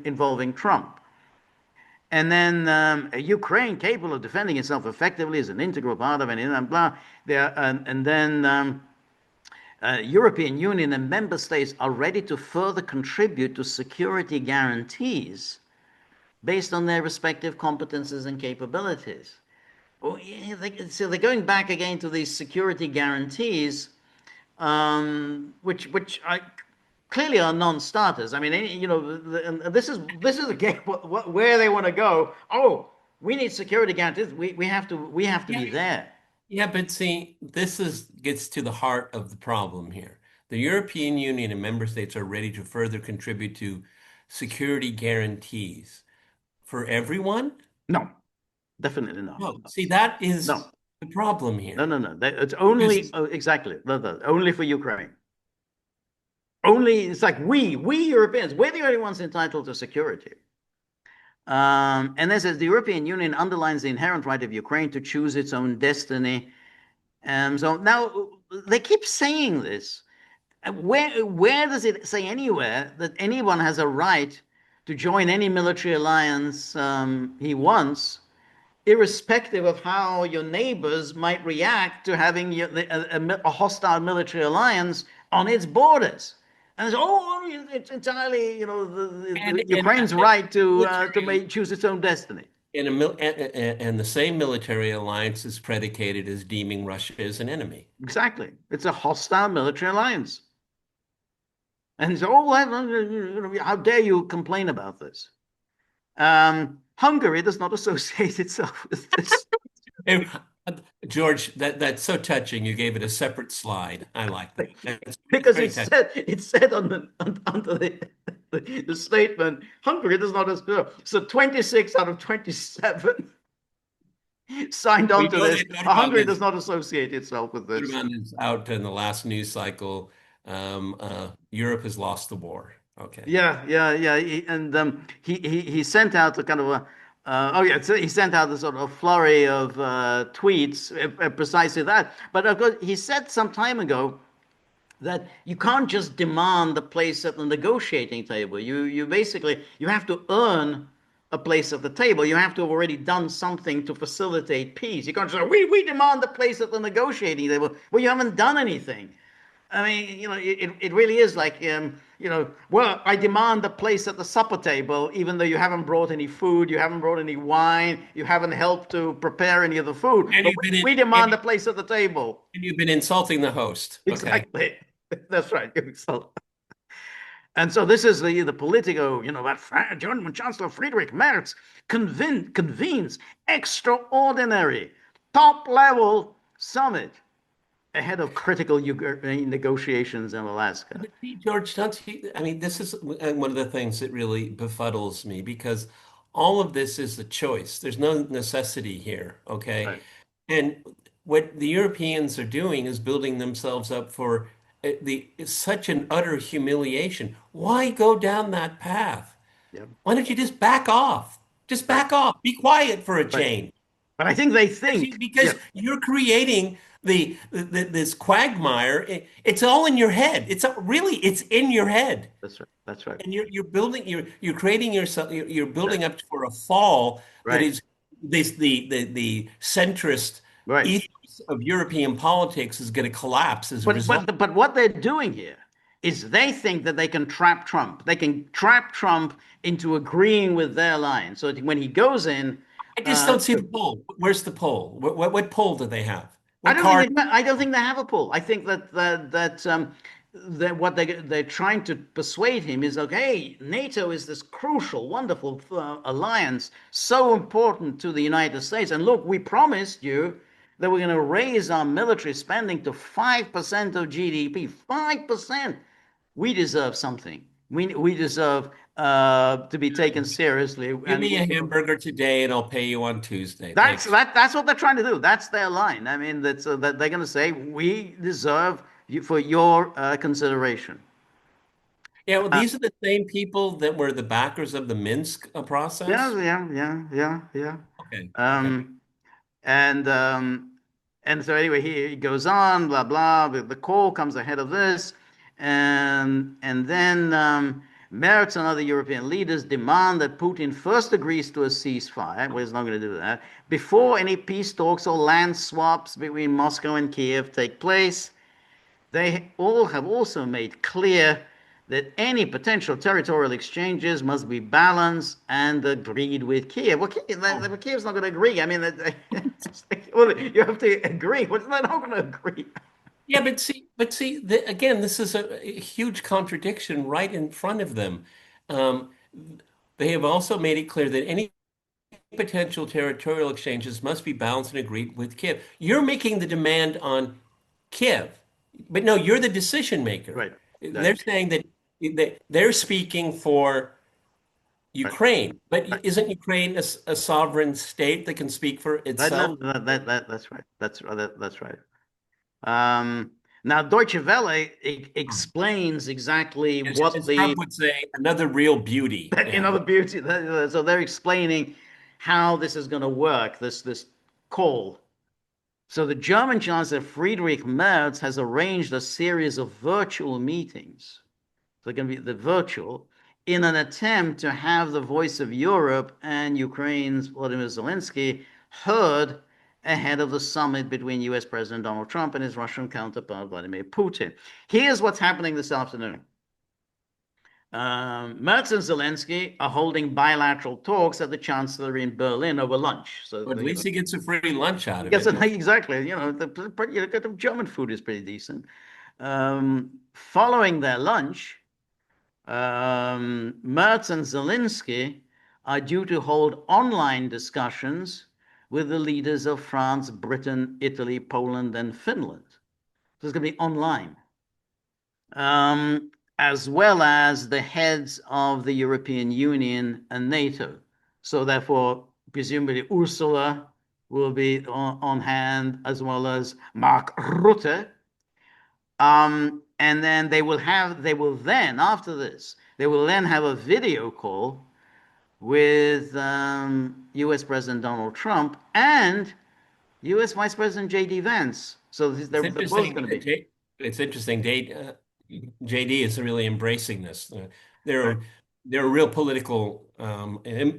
Speaker 1: involving Trump. And then Ukraine, capable of defending itself effectively, is an integral part of it, and blah. And then European Union and member states are ready to further contribute to security guarantees based on their respective competences and capabilities. So they're going back again to these security guarantees, which clearly are non-starters. I mean, this is again where they want to go. Oh, we need security guarantees. We have to be there.
Speaker 2: Yeah, but see, gets to the heart of the problem here. The European Union and member states are ready to further contribute to security guarantees for everyone?
Speaker 1: No, definitely not.
Speaker 2: No, see, that is
Speaker 1: No.
Speaker 2: the problem here.
Speaker 1: No. It's only exactly only for Ukraine. Only it's like we Europeans, we're the only ones entitled to security. And this is the European Union underlines the inherent right of Ukraine to choose its own destiny. So now they keep saying this. Where does it say anywhere that anyone has a right to join any military alliance he wants, irrespective of how your neighbors might react to having a hostile military alliance on its borders? And it's entirely, Ukraine's right to choose its own destiny.
Speaker 2: And the same military alliance is predicated as deeming Russia as an enemy.
Speaker 1: Exactly. It's a hostile military alliance. And so, how dare you complain about this? Hungary does not associate itself with this.
Speaker 2: George, that's so touching. You gave it a separate slide. I like that.
Speaker 1: Because it said under the statement, Hungary does not associate. So 26 out of 27 signed on to this. Hungary does not associate itself with this.
Speaker 2: Is out in the last news cycle. Europe has lost the war. Okay.
Speaker 1: Yeah. And he sent out a kind of he sent out a sort of flurry of tweets, precisely that. But of course, he said some time ago that you can't just demand a place at the negotiating table. You basically have to earn a place at the table. You have to have already done something to facilitate peace. You can't just say, we demand a place at the negotiating table. Well, you haven't done anything. I mean, it really is like, well, I demand a place at the supper table, even though you haven't brought any food, you haven't brought any wine, you haven't helped to prepare any of the food. But we demand a place at the table.
Speaker 2: And you've been insulting the host.
Speaker 1: Exactly. Okay. That's right. And so this is the Politico, that German Chancellor Friedrich Merz convenes extraordinary top-level summit ahead of critical negotiations in Alaska.
Speaker 2: But see, George, this is one of the things that really befuddles me, because all of this is a choice. There's no necessity here, okay? Right. And what the Europeans are doing is building themselves up for such an utter humiliation. Why go down that path? Yep. Why don't you just back off? Just
Speaker 1: Right.
Speaker 2: back off. Be quiet for a
Speaker 1: Right.
Speaker 2: change.
Speaker 1: But I think they
Speaker 2: Because
Speaker 1: think, yeah,
Speaker 2: you're creating this quagmire. It's all in your head. It's in your head.
Speaker 1: that's right. That's right.
Speaker 2: And you're creating yourself you're
Speaker 1: Right.
Speaker 2: building up for a fall that
Speaker 1: Right.
Speaker 2: is the centrist
Speaker 1: Right.
Speaker 2: ethos of European politics is going to collapse as a
Speaker 1: But
Speaker 2: result.
Speaker 1: but but what they're doing here is they think that they can trap Trump. They can trap Trump into agreeing with their line. So that when he goes in,
Speaker 2: I just don't see the poll. Where's the poll? What poll do they have?
Speaker 1: I
Speaker 2: What
Speaker 1: don't think
Speaker 2: card?
Speaker 1: I don't think they have a pull. I think that what they're trying to persuade him is, okay, NATO is this crucial, wonderful alliance, so important to the United States. And look, we promised you that we're going to raise our military spending to 5% of GDP. 5%. We deserve something. We deserve to be taken seriously.
Speaker 2: Give
Speaker 1: And
Speaker 2: me a hamburger today and I'll pay you on Tuesday.
Speaker 1: that's
Speaker 2: Thanks.
Speaker 1: that's what they're trying to do. That's their line. I mean, that they're going to say we deserve you for your consideration.
Speaker 2: Yeah, well,
Speaker 1: Uh,
Speaker 2: these are the same people that were the backers of the Minsk
Speaker 1: yeah,
Speaker 2: process.
Speaker 1: yeah, yeah, yeah, yeah.
Speaker 2: Okay, okay.
Speaker 1: Um, and um, and so anyway, he goes on, blah blah. The call comes ahead of this, and then Merz and other European leaders demand that Putin first agrees to a ceasefire. Well, he's not going to do that before any peace talks or land swaps between Moscow and Kiev take place. They all have also made clear that any potential territorial exchanges must be balanced and agreed with Kiev. Well,
Speaker 2: Oh,
Speaker 1: Kiev's not going to agree. I mean, well, you have to agree. Well, they're not going to agree.
Speaker 2: yeah, again, this is a huge contradiction right in front of them. Um, they have also made it clear that any potential territorial exchanges must be balanced and agreed with Kiev. You're making the demand on Kiev, but no, you're the decision maker.
Speaker 1: Right, right,
Speaker 2: They're saying that they're speaking for
Speaker 1: right,
Speaker 2: Ukraine, but
Speaker 1: right.
Speaker 2: isn't Ukraine a sovereign state that can speak for
Speaker 1: No,
Speaker 2: itself?
Speaker 1: that's right. That's right. Now, Deutsche Welle explains exactly what
Speaker 2: As Trump
Speaker 1: the
Speaker 2: would say, another real beauty.
Speaker 1: in
Speaker 2: Yeah.
Speaker 1: other beauty. So they're explaining how this is going to work. This call. So the German Chancellor Friedrich Merz has arranged a series of virtual meetings. They're going to be the virtual in an attempt to have the voice of Europe and Ukraine's Volodymyr Zelenskyy heard ahead of the summit between US President Donald Trump and his Russian counterpart Vladimir Putin. Here's what's happening this afternoon. Merz and Zelensky are holding bilateral talks at the Chancellery in Berlin over lunch. So,
Speaker 2: But at least he gets a free lunch out of
Speaker 1: yes,
Speaker 2: it.
Speaker 1: exactly. The German food is pretty decent. Following their lunch, Merz and Zelensky are due to hold online discussions with the leaders of France, Britain, Italy, Poland, and Finland. So it's going to be online, as well as the heads of the European Union and NATO. So therefore, presumably Ursula will be on hand, as well as Mark Rutte. And then after this, they will then have a video call with US President Donald Trump and US Vice President J.D. Vance. So
Speaker 2: It's
Speaker 1: they're both
Speaker 2: interesting.
Speaker 1: going to be.
Speaker 2: It's interesting. JD is really embracing this.
Speaker 1: Right.
Speaker 2: There are real political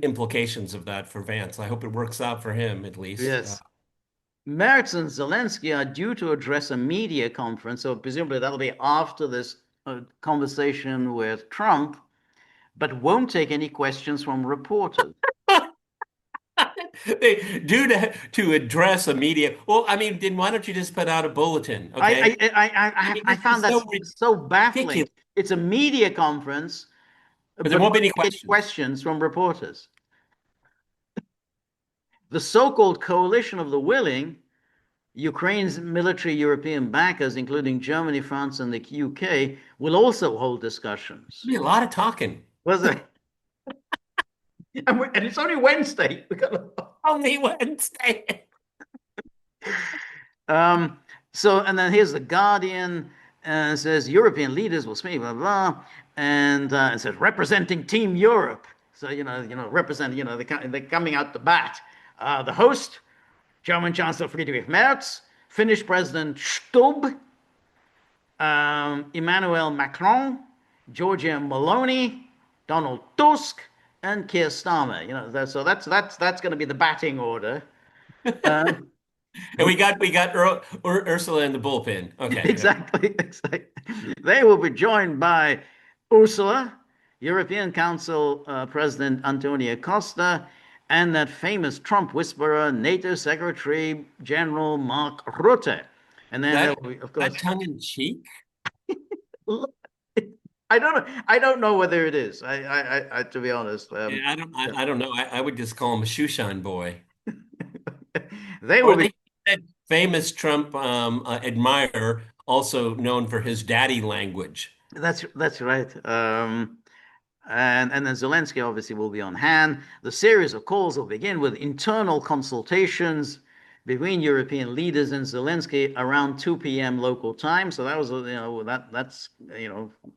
Speaker 2: implications of that for Vance. I hope it works out for him at least.
Speaker 1: Yes. Merz and Zelensky are due to address a media conference, so presumably that'll be after this conversation with Trump, but won't take any questions from reporters.
Speaker 2: They do to address a media. Well, I mean, then why don't you just put out a bulletin? Okay. I mean,
Speaker 1: I
Speaker 2: this
Speaker 1: found
Speaker 2: is
Speaker 1: that
Speaker 2: so
Speaker 1: so baffling.
Speaker 2: ridiculous.
Speaker 1: It's a media conference,
Speaker 2: But there
Speaker 1: but
Speaker 2: won't be
Speaker 1: won't
Speaker 2: any
Speaker 1: take any
Speaker 2: questions.
Speaker 1: questions from reporters. The so-called coalition of the willing, Ukraine's military European backers, including Germany, France, and the UK, will also hold discussions.
Speaker 2: Be a lot of talking.
Speaker 1: Was it? And it's only Wednesday.
Speaker 2: Only Wednesday.
Speaker 1: Um, so, and then here's the Guardian. Says European leaders will speak, blah blah, and it says representing Team Europe. So, represent, they're coming out the bat. The host, German Chancellor Friedrich Merz, Finnish President Stubb, Emmanuel Macron, Giorgia Meloni, Donald Tusk, and Keir Starmer. So that's going to be the batting order. Uh,
Speaker 2: And we got Ursula in the bullpen. Okay. Yeah.
Speaker 1: exactly. They will be joined by Ursula, European Council President Antonio Costa, and that famous Trump whisperer, NATO Secretary General Mark Rutte. And then there
Speaker 2: That
Speaker 1: will be, of
Speaker 2: that
Speaker 1: course,
Speaker 2: tongue in cheek.
Speaker 1: I don't know. I don't know whether it is. To be honest,
Speaker 2: Yeah, I don't know. I would just call him a shoeshine boy.
Speaker 1: they will
Speaker 2: Or
Speaker 1: be.
Speaker 2: they said famous Trump admirer, also known for his daddy language.
Speaker 1: That's right. And then Zelensky obviously will be on hand. The series of calls will begin with internal consultations between European leaders and Zelensky around 2 p.m. local time. So that was, that's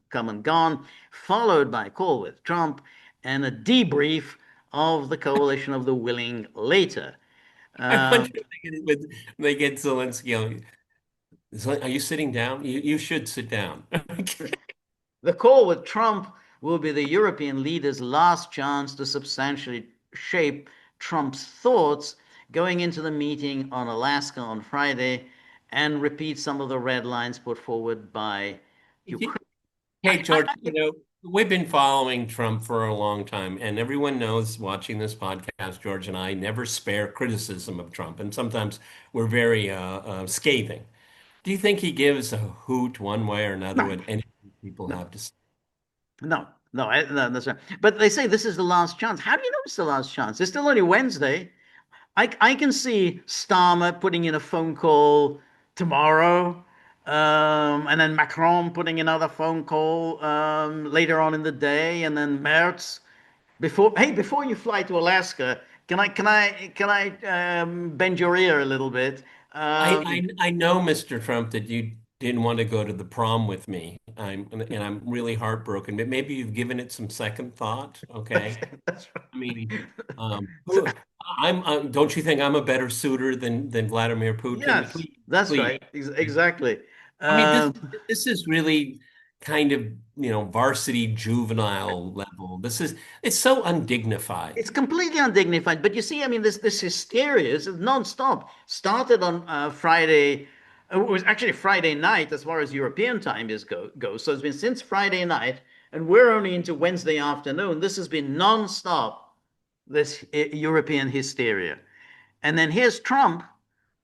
Speaker 1: come and gone, followed by a call with Trump and a debrief of the coalition of the willing later.
Speaker 2: I wonder
Speaker 1: Um,
Speaker 2: if they get Zelensky on. Are you sitting down? You should sit down.
Speaker 1: The call with Trump will be the European leaders' last chance to substantially shape Trump's thoughts going into the meeting on Alaska on Friday and repeat some of the red lines put forward by Ukraine.
Speaker 2: Hey, George, we've been following Trump for a long time, and everyone knows watching this podcast, George and I never spare criticism of Trump, and sometimes we're very scathing. Do you think he gives a hoot one way or another
Speaker 1: No,
Speaker 2: what any people
Speaker 1: no,
Speaker 2: have to say?
Speaker 1: no, that's right. But they say this is the last chance. How do you know it's the last chance? It's still only Wednesday. I can see Starmer putting in a phone call tomorrow, and then Macron putting another phone call later on in the day, and then Merz before you fly to Alaska, can I bend your ear a little bit?
Speaker 2: I know, Mr. Trump, that you didn't want to go to the prom with me. I'm really heartbroken, but maybe you've given it some second thought. Okay.
Speaker 1: That's
Speaker 2: I mean,
Speaker 1: right.
Speaker 2: don't you think I'm a better suitor than Vladimir Putin?
Speaker 1: Yes, that's
Speaker 2: Please.
Speaker 1: right. Exactly.
Speaker 2: I mean, this
Speaker 1: Um,
Speaker 2: this is really kind of, varsity juvenile level. It's so undignified.
Speaker 1: It's completely undignified. But you see, I mean, this hysteria is nonstop. Started on Friday. It was actually Friday night as far as European time goes. So it's been since Friday night, and we're only into Wednesday afternoon. This has been nonstop. This European hysteria. And then here's Trump,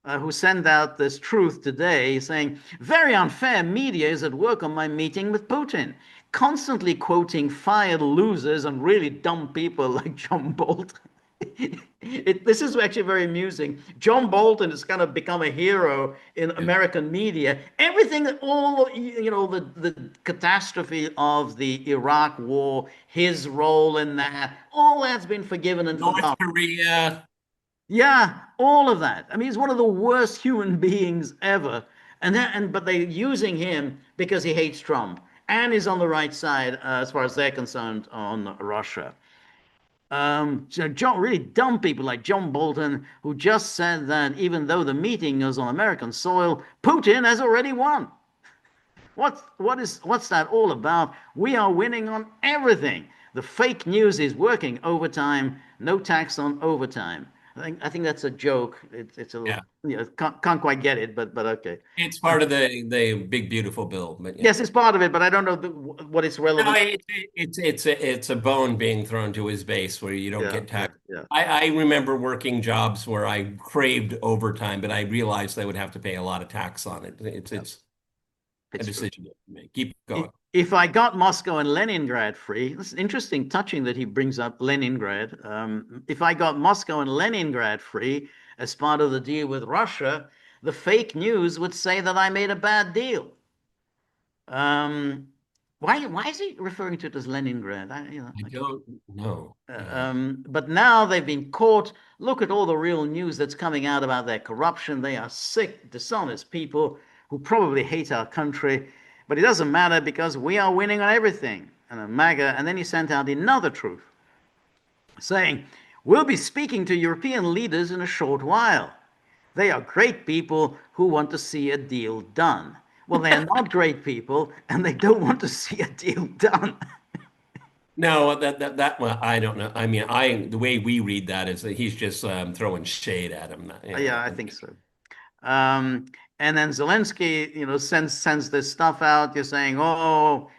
Speaker 1: who sent out this truth today saying, very unfair media is at work on my meeting with Putin, constantly quoting fired losers and really dumb people like John Bolton. This is actually very amusing. John Bolton has kind of become a hero in
Speaker 2: Yeah.
Speaker 1: American media. Everything, all the catastrophe of the Iraq War, his role in that, all that's been forgiven and
Speaker 2: North
Speaker 1: forgotten.
Speaker 2: Korea.
Speaker 1: Yeah, all of that. I mean, he's one of the worst human beings ever. But they're using him because he hates Trump and is on the right side as far as they're concerned on Russia. So really dumb people like John Bolton, who just said that even though the meeting is on American soil, Putin has already won. What's that all about? We are winning on everything. The fake news is working overtime, no tax on overtime. I think that's a joke. It's a little,
Speaker 2: Yeah.
Speaker 1: can't quite get it, but okay.
Speaker 2: It's part of the big beautiful bill, but yeah.
Speaker 1: Yes, it's part of it, but I don't know what its
Speaker 2: No,
Speaker 1: relevant.
Speaker 2: it's a bone being thrown to his base where you don't
Speaker 1: Yeah,
Speaker 2: get
Speaker 1: yeah,
Speaker 2: taxed.
Speaker 1: yeah,
Speaker 2: I remember working jobs where I craved overtime, but I realized I would have to pay a lot of tax on it. It's
Speaker 1: yeah.
Speaker 2: it's a
Speaker 1: It's true.
Speaker 2: decision to make. Keep going.
Speaker 1: If I got Moscow and Leningrad free, it's interesting, touching that he brings up Leningrad. If I got Moscow and Leningrad free as part of the deal with Russia, the fake news would say that I made a bad deal. Um, why is he referring to it as Leningrad?
Speaker 2: I don't know.
Speaker 1: But now they've been caught. Look at all the real news that's coming out about their corruption. They are sick, dishonest people who probably hate our country. But it doesn't matter because we are winning on everything. And a MAGA. And then he sent out another truth. saying, "We'll be speaking to European leaders in a short while. They are great people who want to see a deal done." Well, they are not great people, and they don't want to see a deal done.
Speaker 2: No, that well, I don't know. I mean, the way we read that is that he's just throwing shade at him. You
Speaker 1: Yeah,
Speaker 2: know.
Speaker 1: I think so. Um, and then Zelensky, sends this stuff out. You're saying, "Oh,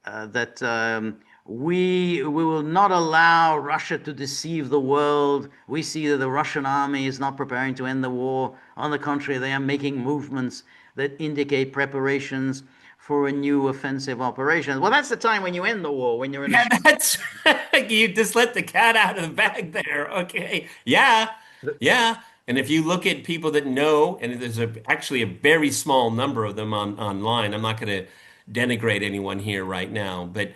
Speaker 1: that we will not allow Russia to deceive the world. We see that the Russian army is not preparing to end the war. On the contrary, they are making movements that indicate preparations for a new offensive operation." Well, that's the time when you end the war, when you're in a
Speaker 2: Yeah, that's you just let the cat out of the bag there. Okay. Yeah. Yeah. And if you look at people that know, and there's actually a very small number of them online, I'm not going to denigrate anyone here right now, but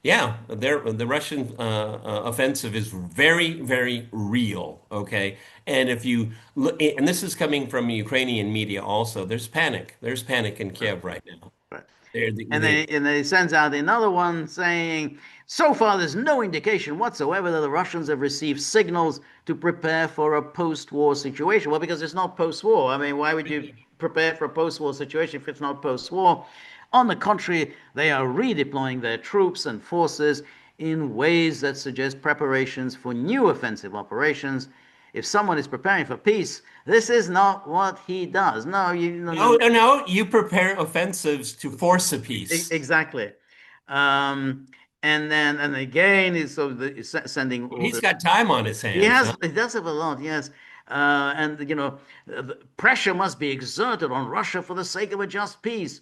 Speaker 2: yeah, the Russian offensive is very, very real. Okay. And if you look, and this is coming from Ukrainian media also, there's panic. There's panic in Kiev right now.
Speaker 1: Right.
Speaker 2: They're,
Speaker 1: And then he sends out another one saying, "So far, there's no indication whatsoever that the Russians have received signals to prepare for a post-war situation." Well, because it's not post-war. I mean, why would you prepare for a post-war situation if it's not post-war? On the contrary, they are redeploying their troops and forces in ways that suggest preparations for new offensive operations. If someone is preparing for peace, this is not what he does. No,
Speaker 2: No, no, no. You prepare offensives to force a peace.
Speaker 1: exactly. Um, and again, he's sending all
Speaker 2: He's
Speaker 1: the.
Speaker 2: got time on his hands, huh?
Speaker 1: He does have a lot, yes. And the pressure must be exerted on Russia for the sake of a just peace.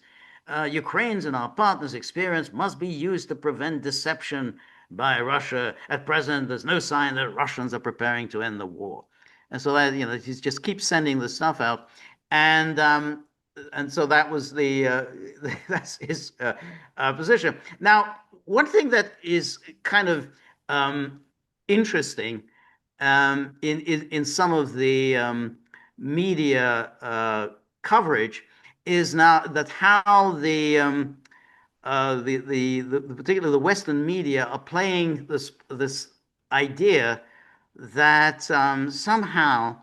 Speaker 1: Ukraine's and our partners' experience must be used to prevent deception by Russia. At present, there's no sign that Russians are preparing to end the war. And so that he just keeps sending the stuff out, and so that was that's his position. Now, one thing that is kind of interesting in some of the media coverage is now that how particularly the Western media are playing this idea that somehow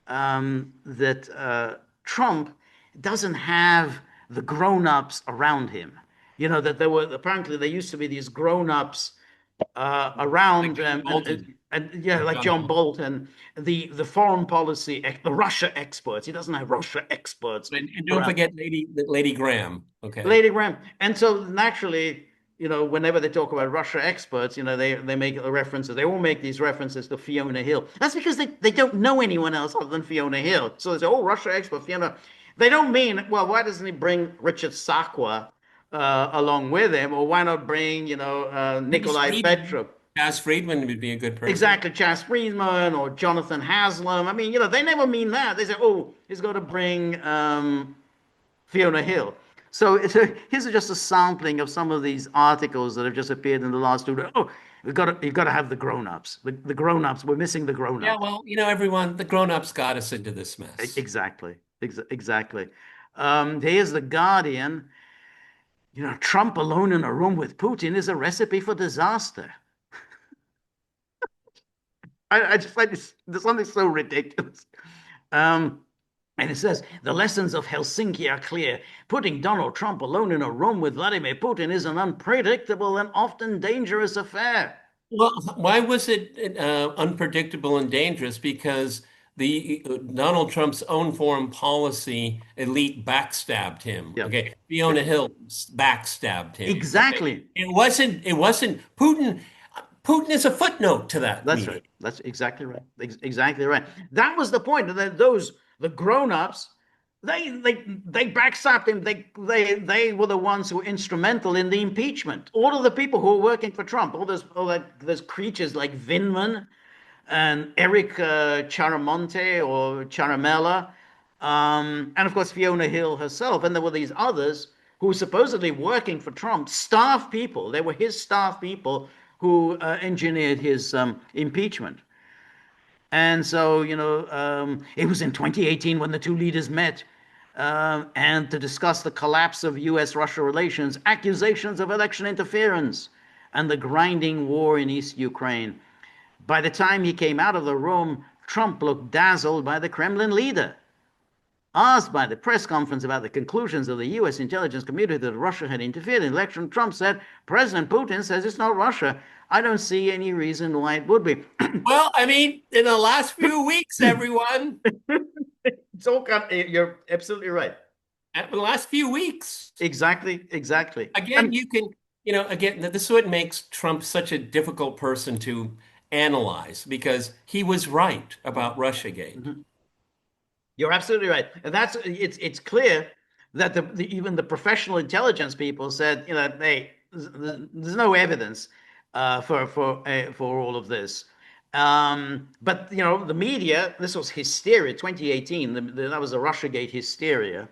Speaker 1: that Trump doesn't have the grown-ups around him. That there used to be these grown-ups around
Speaker 2: Like Bolton.
Speaker 1: yeah,
Speaker 2: Like
Speaker 1: like
Speaker 2: John
Speaker 1: John
Speaker 2: Bolton.
Speaker 1: Bolton, the foreign policy, the Russia experts. He doesn't have Russia experts
Speaker 2: And don't
Speaker 1: around.
Speaker 2: forget Lady Graham. Okay.
Speaker 1: Lady Graham. And so naturally, whenever they talk about Russia experts, they make the references. They all make these references to Fiona Hill. That's because they don't know anyone else other than Fiona Hill. So they say, "Oh, Russia expert, Fiona." They don't mean, well, why doesn't he bring Richard Sakwa along with him, or why not bring,
Speaker 2: Chas
Speaker 1: Nikolai
Speaker 2: Friedman.
Speaker 1: Petrov?
Speaker 2: Chas Friedman would be a good person.
Speaker 1: Exactly, Chas Friedman or Jonathan Haslam. I mean, they never mean that. They say, "Oh, he's going to bring Fiona Hill." So here's just a sampling of some of these articles that have just appeared in the last 2 days. Oh, you've got to have the grown-ups. The grown-ups. We're missing the
Speaker 2: Yeah,
Speaker 1: grown-ups.
Speaker 2: well, everyone, the grown-ups got us into this mess.
Speaker 1: Exactly. Exactly. Here's the Guardian. Trump alone in a room with Putin is a recipe for disaster. I just find there's something so ridiculous. Um, And it says the lessons of Helsinki are clear. Putting Donald Trump alone in a room with Vladimir Putin is an unpredictable and often dangerous affair.
Speaker 2: Well, why was it unpredictable and dangerous? Because the Donald Trump's own foreign policy elite backstabbed him.
Speaker 1: Yeah,
Speaker 2: Okay, Fiona Hill backstabbed him. Okay,
Speaker 1: exactly.
Speaker 2: it wasn't Putin. Putin is a footnote to that
Speaker 1: That's right.
Speaker 2: meeting.
Speaker 1: That's exactly right. Exactly right. That was the point. That the grown-ups, they backstopped him. They were the ones who were instrumental in the impeachment. All of the people who were working for Trump, those creatures like Vindman and Eric Charamonte or Charamella, and of course Fiona Hill herself, and there were these others who were supposedly working for Trump, staff people. They were his staff people who engineered his impeachment. And so, it was in 2018 when the two leaders met and to discuss the collapse of U.S.-Russia relations, accusations of election interference, and the grinding war in East Ukraine. By the time he came out of the room, Trump looked dazzled by the Kremlin leader. Asked by the press conference about the conclusions of the U.S. intelligence community that Russia had interfered in the election, Trump said, President Putin says it's not Russia. I don't see any reason why it would be.
Speaker 2: Well, I mean, in the last few weeks, everyone,
Speaker 1: It's all you're absolutely right.
Speaker 2: in the last few weeks,
Speaker 1: Exactly, exactly.
Speaker 2: again, you can, again, this is what makes Trump such a difficult person to analyze because he was right about Russiagate.
Speaker 1: Mhm. You're absolutely right. And it's clear that even the professional intelligence people said, hey, there's no evidence for all of this. But the media, this was hysteria, 2018. That was the Russiagate hysteria.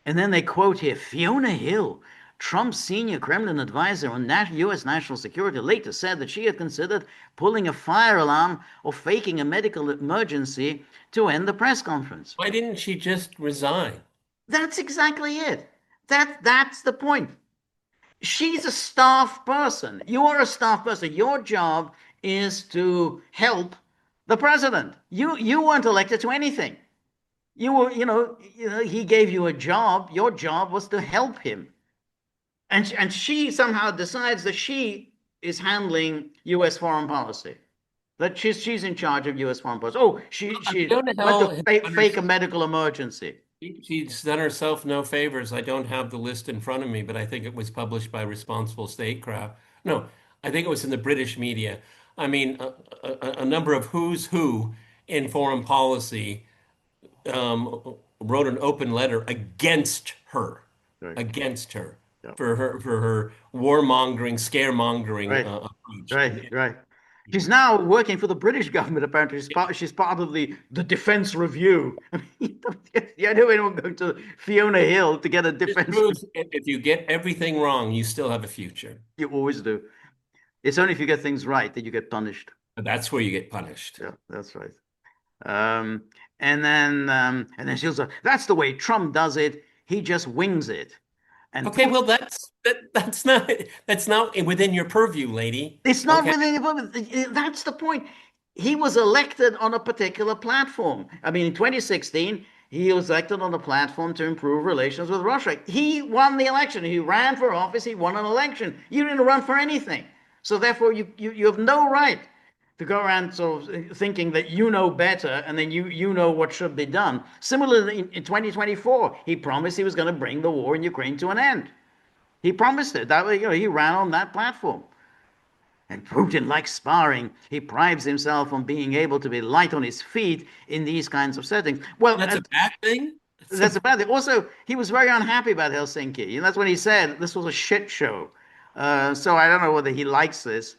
Speaker 1: And then they quote here Fiona Hill, Trump's senior Kremlin advisor on U.S. national security, later said that she had considered pulling a fire alarm or faking a medical emergency to end the press conference.
Speaker 2: Why didn't she just resign?
Speaker 1: That's exactly it. That's the point. She's a staff person. You are a staff person. Your job is to help the president. You weren't elected to anything. You were, he gave you a job. Your job was to help him. And she somehow decides that she is handling U.S. foreign policy. That she's in charge of U.S. foreign policy. Oh, she went to fake a medical emergency.
Speaker 2: She's done herself no favors. I don't have the list in front of me, but I think it was published by Responsible Statecraft. No, I think it was in the British media. I mean, a number of who's who in foreign policy wrote an open letter against her,
Speaker 1: Right.
Speaker 2: against her
Speaker 1: Yeah.
Speaker 2: for her warmongering, scaremongering
Speaker 1: Right.
Speaker 2: approach.
Speaker 1: Right. She's now working for the British government. Apparently, she's part of the Defense Review. I mean, you know, anyone going to Fiona Hill to get a
Speaker 2: This
Speaker 1: defense?
Speaker 2: proves if you get everything wrong, you still have a future.
Speaker 1: You always do. It's only if you get things right that you get punished.
Speaker 2: But that's where you get punished.
Speaker 1: Yeah, that's right. And then she'll say, that's the way Trump does it. He just wings it. And
Speaker 2: Okay, well that's not within your purview, lady.
Speaker 1: it's not
Speaker 2: Okay.
Speaker 1: within. That's the point. He was elected on a particular platform. I mean, in 2016, he was elected on a platform to improve relations with Russia. He won the election. He ran for office. He won an election. You didn't run for anything. So therefore, you have no right to go around sort of thinking that you know better and then you know what should be done. Similarly, in 2024, he promised he was going to bring the war in Ukraine to an end. He promised it. That way, he ran on that platform. And Putin likes sparring. He prides himself on being able to be light on his feet in these kinds of settings. Well,
Speaker 2: That's a bad thing.
Speaker 1: that's a bad thing. Also, he was very unhappy about Helsinki. And that's when he said this was a shit show. So I don't know whether he likes this.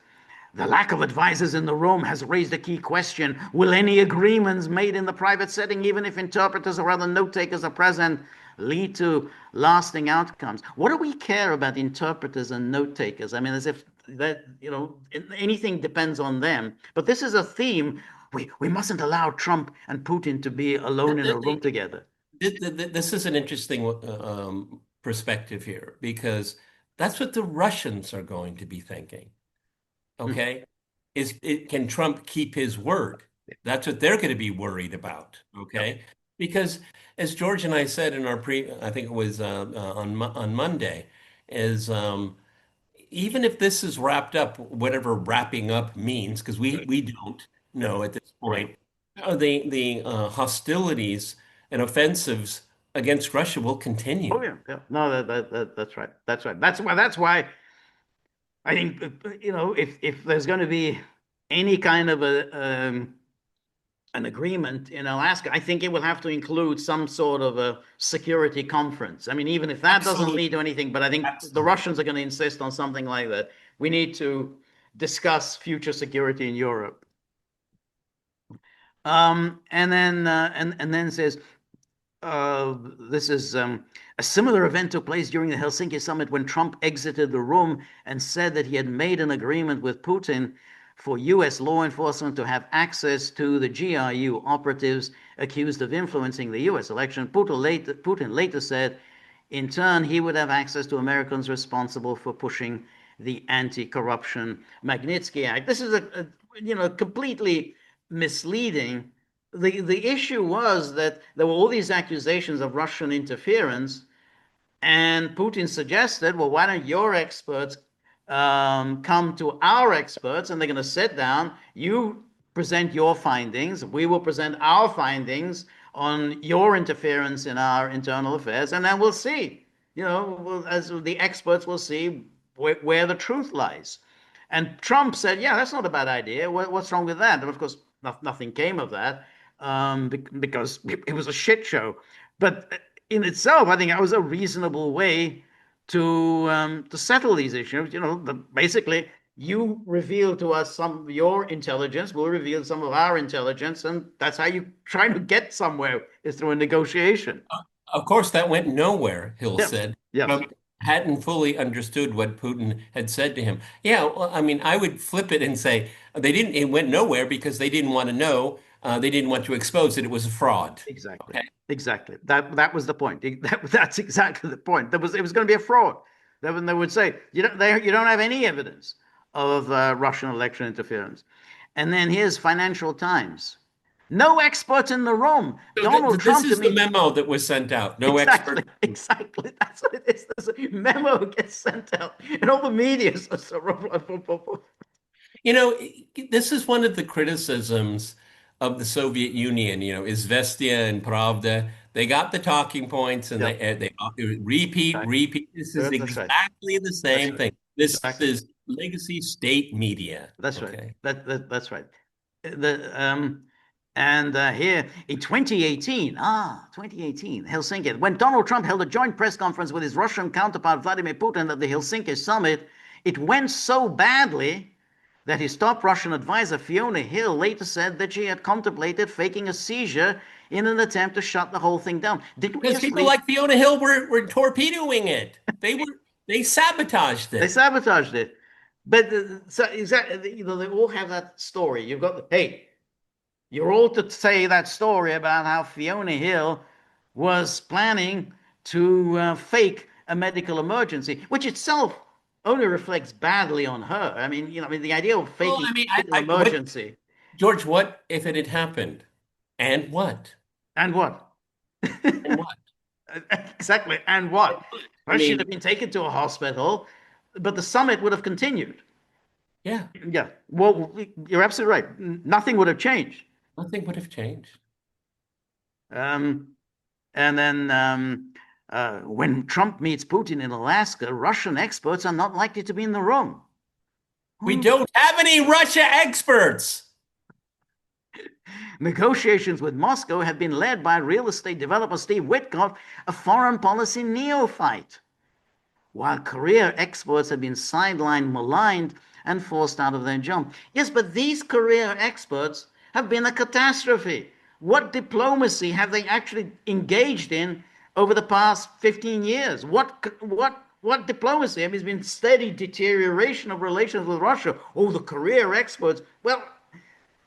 Speaker 1: The lack of advisors in the room has raised a key question. Will any agreements made in the private setting, even if interpreters or other note takers are present, lead to lasting outcomes? What do we care about interpreters and note takers? I mean, as if that, anything depends on them. But this is a theme. We mustn't allow Trump and Putin to be alone in a room together.
Speaker 2: This is an interesting perspective here because that's what the Russians are going to be thinking. Okay, can Trump keep his word? That's what they're going to be worried about. Okay, because as George and I said in our I think it was on Monday, is even if this is wrapped up, whatever wrapping up means, because we don't know at this point, the hostilities and offensives against Russia will continue.
Speaker 1: Oh yeah. No, that's right. That's why I think if there's going to be any kind of an agreement in Alaska, I think it will have to include some sort of a security conference. I mean, even if that doesn't lead to anything, but I think the Russians are going to insist on something like that. We need to discuss future security in Europe. And then says, this is a similar event took place during the Helsinki summit when Trump exited the room and said that he had made an agreement with Putin for U.S. law enforcement to have access to the GRU operatives accused of influencing the U.S. election. Putin later said, in turn, he would have access to Americans responsible for pushing the Anti-Corruption Magnitsky Act. This is completely misleading. The issue was that there were all these accusations of Russian interference, and Putin suggested, well, why don't your experts come to our experts, and they're going to sit down. You present your findings. We will present our findings on your interference in our internal affairs, and then we'll see. As the experts will see where the truth lies. And Trump said, yeah, that's not a bad idea. What's wrong with that? And of course, nothing came of that because it was a shit show. But in itself, I think that was a reasonable way to settle these issues. Basically, you reveal to us some of your intelligence, we'll reveal some of our intelligence, and that's how you try to get somewhere, is through a negotiation.
Speaker 2: Of course, that went nowhere, Hill
Speaker 1: Yes.
Speaker 2: said.
Speaker 1: Yes.
Speaker 2: Trump hadn't fully understood what Putin had said to him. Yeah, well, I mean, I would flip it and say it went nowhere because they didn't want to know, they didn't want to expose that it was a fraud.
Speaker 1: Exactly.
Speaker 2: Okay?
Speaker 1: Exactly. That was the point. That's exactly the point. It was going to be a fraud. They would say you don't have any evidence of Russian election interference. And then here's Financial Times. No experts in the room.
Speaker 2: So
Speaker 1: Donald Trump.
Speaker 2: This is the memo that was sent out. No expert.
Speaker 1: Exactly. That's what it is. There's a memo gets sent out, and all the media.
Speaker 2: This is one of the criticisms of the Soviet Union. Izvestia and Pravda. They got the talking points, and they repeat. This is exactly the same thing. This is legacy state media.
Speaker 1: That's right. That's right. Here in 2018, Helsinki, when Donald Trump held a joint press conference with his Russian counterpart Vladimir Putin at the Helsinki summit, it went so badly that his top Russian advisor Fiona Hill later said that she had contemplated faking a seizure in an attempt to shut the whole thing down.
Speaker 2: Because people like Fiona Hill were torpedoing it. They sabotaged it.
Speaker 1: They sabotaged it. But exactly, they all have that story. You've got you're all to say that story about how Fiona Hill was planning to fake a medical emergency, which itself only reflects badly on her. I mean, the idea of faking an emergency.
Speaker 2: George, what if it had happened? And what?
Speaker 1: And what?
Speaker 2: And what?
Speaker 1: Exactly. And what? She'd have been taken to a hospital, but the summit would have continued.
Speaker 2: Yeah.
Speaker 1: Yeah. Well, you're absolutely right. Nothing would have changed.
Speaker 2: Nothing would have changed.
Speaker 1: And then when Trump meets Putin in Alaska, Russian experts are not likely to be in the room.
Speaker 2: We don't have any Russia experts.
Speaker 1: Negotiations with Moscow have been led by real estate developer Steve Witkoff, a foreign policy neophyte, while career experts have been sidelined, maligned, and forced out of their job. Yes, but these career experts have been a catastrophe. What diplomacy have they actually engaged in over the past 15 years? What diplomacy? I mean, it's been steady deterioration of relations with Russia. Oh, the career experts. Well,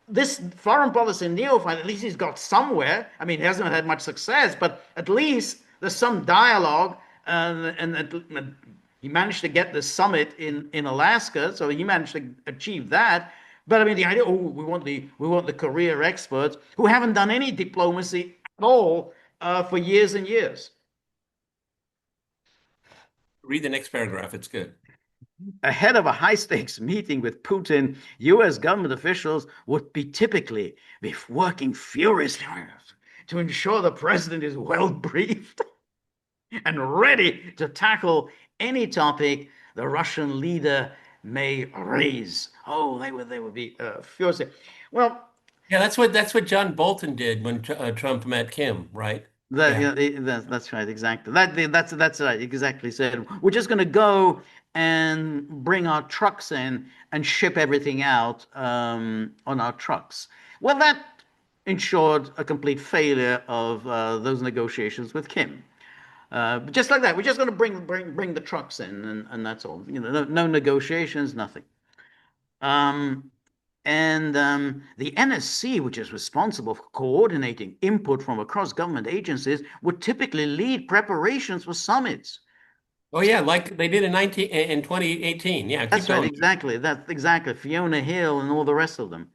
Speaker 1: this foreign policy neophyte, at least he's got somewhere. I mean, he hasn't had much success, but at least there's some dialogue, and he managed to get the summit in Alaska, so he managed to achieve that. But I mean, the idea, we want the career experts who haven't done any diplomacy at all for years and years.
Speaker 2: Read the next paragraph. It's good.
Speaker 1: Ahead of a high-stakes meeting with Putin, U.S. government officials would typically be working furiously to ensure the president is well briefed and ready to tackle any topic the Russian leader may raise. Oh, they would be furious. Well,
Speaker 2: yeah, that's what John Bolton did when Trump met Kim, right?
Speaker 1: That's right, exactly. That's right, exactly. Said we're just going to go and bring our trucks in and ship everything out on our trucks. Well, that ensured a complete failure of those negotiations with Kim. Just like that, we're just going to bring the trucks in, and that's all. No negotiations, nothing. The NSC, which is responsible for coordinating input from across government agencies, would typically lead preparations for summits.
Speaker 2: Oh yeah, like they did in 2018. Yeah, keep
Speaker 1: That's right,
Speaker 2: going.
Speaker 1: exactly. That's exactly. Fiona Hill and all the rest of them.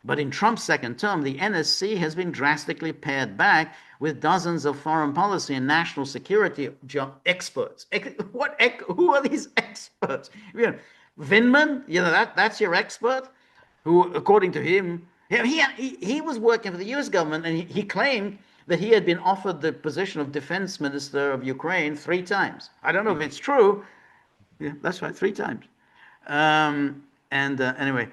Speaker 1: But in Trump's second term, the NSC has been drastically pared back with dozens of foreign policy and national security experts. Who are these experts? You know, Vindman, that's your expert, who, according to him, he was working for the U.S. government, and he claimed that he had been offered the position of defense minister of Ukraine 3 times. I don't know if it's true. Yeah, that's right, 3 times. And anyway,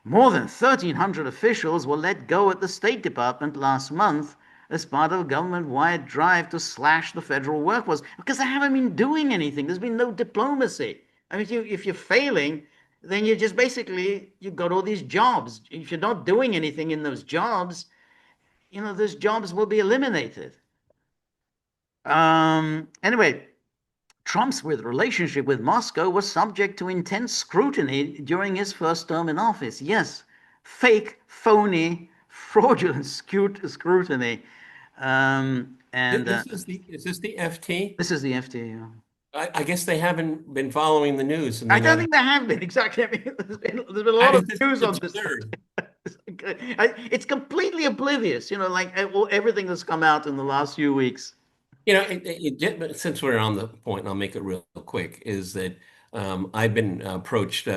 Speaker 1: more than 1,300 officials were let go at the State Department last month as part of a government-wide drive to slash the federal workforce because they haven't been doing anything. There's been no diplomacy. I mean, if you're failing, then you just basically you've got all these jobs. If you're not doing anything in those jobs, those jobs will be eliminated. Anyway, Trump's relationship with Moscow was subject to intense scrutiny during his first term in office. Yes, fake, phony, fraudulent scrutiny. And
Speaker 2: Is this the FT?
Speaker 1: this is the FTA.
Speaker 2: I guess they haven't been following the news and
Speaker 1: I
Speaker 2: they
Speaker 1: don't
Speaker 2: not.
Speaker 1: think there have been exactly. I mean, there's been a lot of
Speaker 2: This
Speaker 1: news
Speaker 2: is
Speaker 1: on this.
Speaker 2: absurd.
Speaker 1: It's completely oblivious, like everything that's come out in the last few weeks.
Speaker 2: Since we're on the point, I'll make it real quick, is that I've been approached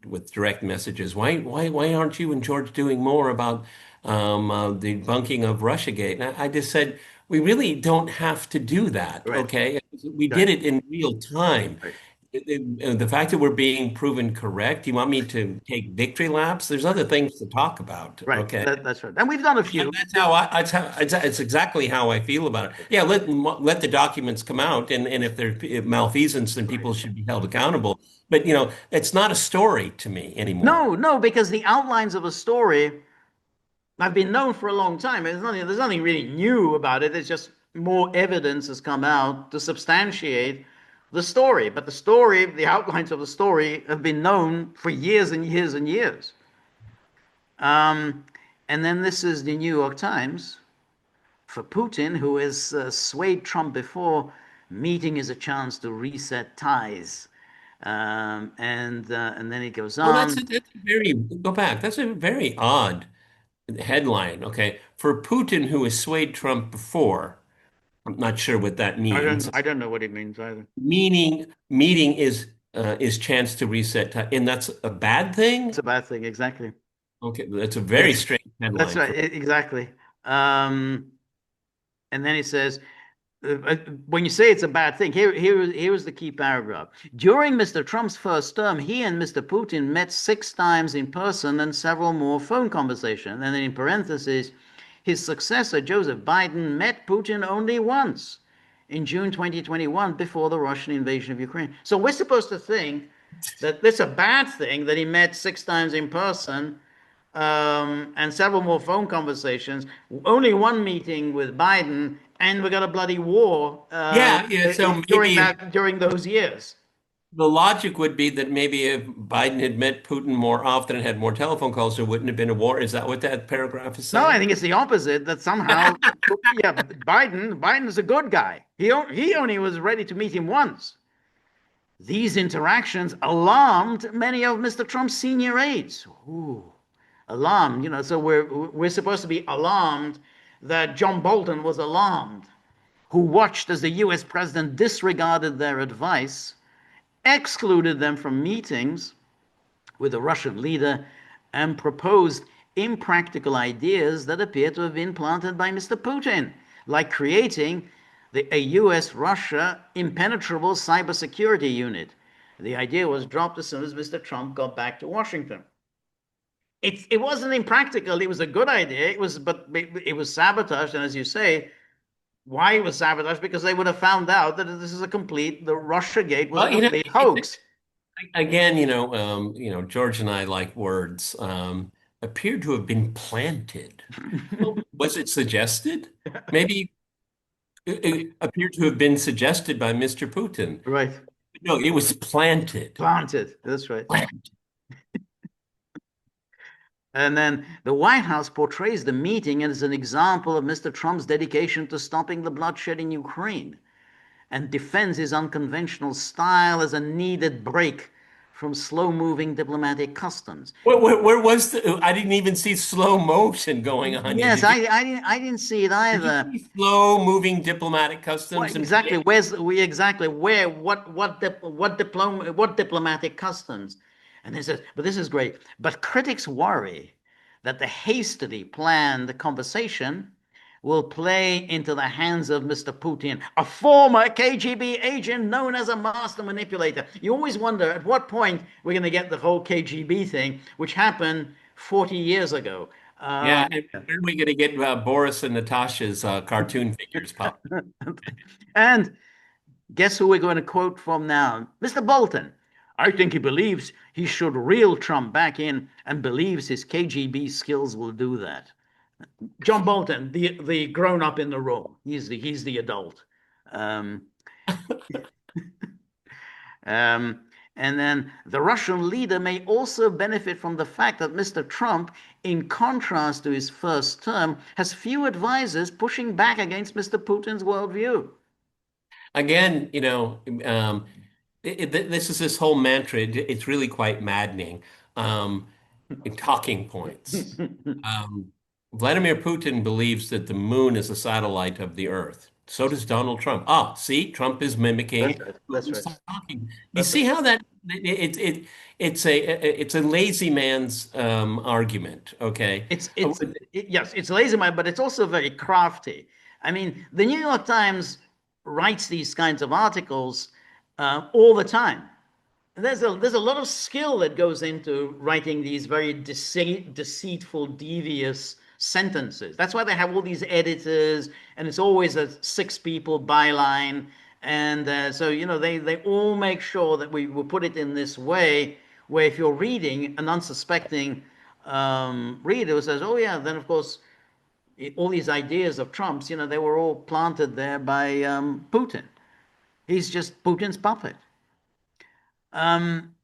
Speaker 2: with direct messages. Why aren't you and George doing more about the bunking of Russiagate? And I just said, we really don't have to do that,
Speaker 1: Right,
Speaker 2: okay? We
Speaker 1: right,
Speaker 2: did it in real time.
Speaker 1: right.
Speaker 2: The fact that we're being proven correct, you want me to take victory laps? There's other things to talk about,
Speaker 1: Right.
Speaker 2: okay?
Speaker 1: That's right. And we've done a few.
Speaker 2: It's exactly how I feel about it. Yeah, let the documents come out, and if there's malfeasance, then
Speaker 1: Right.
Speaker 2: people should be held accountable. But it's not a story to me anymore.
Speaker 1: No, no, because the outlines of a story have been known for a long time. There's nothing really new about it. It's just more evidence has come out to substantiate the story. But the outlines of the story have been known for years and years and years. Um, and then this is the New York Times. For Putin, who has swayed Trump before, meeting is a chance to reset ties. And then it goes
Speaker 2: Well,
Speaker 1: on.
Speaker 2: go back. That's a very odd headline. Okay, for Putin, who has swayed Trump before, I'm not sure what that
Speaker 1: I don't
Speaker 2: means.
Speaker 1: I don't know what it means either.
Speaker 2: Meeting is chance to reset time, and that's a bad
Speaker 1: It's
Speaker 2: thing.
Speaker 1: a bad thing, exactly.
Speaker 2: Okay, that's a very
Speaker 1: Yes,
Speaker 2: strange
Speaker 1: that's
Speaker 2: headline
Speaker 1: right,
Speaker 2: for.
Speaker 1: exactly. Um, and then it says, when you say it's a bad thing, here's the key paragraph. During Mr. Trump's first term, he and Mr. Putin met 6 times in person and several more phone conversations. And then in parentheses, his successor, Joseph Biden, met Putin only once in June 2021 before the Russian invasion of Ukraine. So we're supposed to think that it's a bad thing that he met 6 times in person and several more phone conversations, only one meeting with Biden, and we got a bloody war
Speaker 2: Yeah, yeah. So
Speaker 1: during
Speaker 2: maybe
Speaker 1: during those years.
Speaker 2: the logic would be that maybe if Biden had met Putin more often and had more telephone calls, there wouldn't have been a war. Is that what that paragraph is
Speaker 1: No, I
Speaker 2: saying?
Speaker 1: think it's the opposite. That somehow, yeah, Biden's a good guy. He only was ready to meet him once. These interactions alarmed many of Mr. Trump's senior aides. Ooh, alarmed, So we're supposed to be alarmed that John Bolton was alarmed, who watched as the U.S. president disregarded their advice, excluded them from meetings with the Russian leader, and proposed impractical ideas that appear to have been planted by Mr. Putin, like creating a US Russia impenetrable cybersecurity unit. The idea was dropped as soon as Mr. Trump got back to Washington. It wasn't impractical. It was a good idea. But it was sabotaged. And as you say, why it was sabotaged? Because they would have found out that the Russiagate was a
Speaker 2: Well,
Speaker 1: complete hoax.
Speaker 2: again, George and I like words. Appeared to have been planted. Well, was it suggested? Maybe it appeared to have been suggested by Mr. Putin.
Speaker 1: Right.
Speaker 2: No, it was planted.
Speaker 1: Planted. That's right.
Speaker 2: Planted.
Speaker 1: And then the White House portrays the meeting as an example of Mr. Trump's dedication to stopping the bloodshed in Ukraine. and defends his unconventional style as a needed break from slow-moving diplomatic customs.
Speaker 2: Where was the? I didn't even see slow motion going on here.
Speaker 1: Yes,
Speaker 2: Did you?
Speaker 1: I didn't see it
Speaker 2: Did you
Speaker 1: either.
Speaker 2: see slow moving diplomatic
Speaker 1: Well,
Speaker 2: customs and
Speaker 1: exactly.
Speaker 2: trade?
Speaker 1: Where's we exactly where what diplomatic customs? And this is but this is great. But critics worry that the hastily planned conversation will play into the hands of Mr. Putin, a former KGB agent known as a master manipulator. You always wonder at what point we're going to get the whole KGB thing, which happened 40 years ago.
Speaker 2: Yeah, and when are we going to get Boris and Natasha's cartoon figures pop?
Speaker 1: And guess who we're going to quote from now? Mr. Bolton. I think he believes he should reel Trump back in and believes his KGB skills will do that. John Bolton, the grown up in the room. He's the adult. Um, um, and then the Russian leader may also benefit from the fact that Mr. Trump, in contrast to his first term, has few advisors pushing back against Mr. Putin's worldview.
Speaker 2: Again, this is this whole mantra. It's really quite maddening. Um, in talking points. Um, Vladimir Putin believes that the moon is a satellite of the Earth. So does Donald Trump. Ah, see, Trump is mimicking
Speaker 1: That's right. That's
Speaker 2: Putin's
Speaker 1: right.
Speaker 2: talking. You
Speaker 1: That's
Speaker 2: see
Speaker 1: right.
Speaker 2: how that it's a lazy man's argument. Okay.
Speaker 1: Yes, it's lazy mind, but it's also very crafty. I mean, the New York Times writes these kinds of articles all the time. There's a lot of skill that goes into writing these very deceitful, devious sentences. That's why they have all these editors, and it's always a six people byline. And so, they all make sure that we will put it in this way where if you're reading an unsuspecting reader who says, oh, yeah, then of course, all these ideas of Trump's, they were all planted there by Putin. He's just Putin's puppet. Um,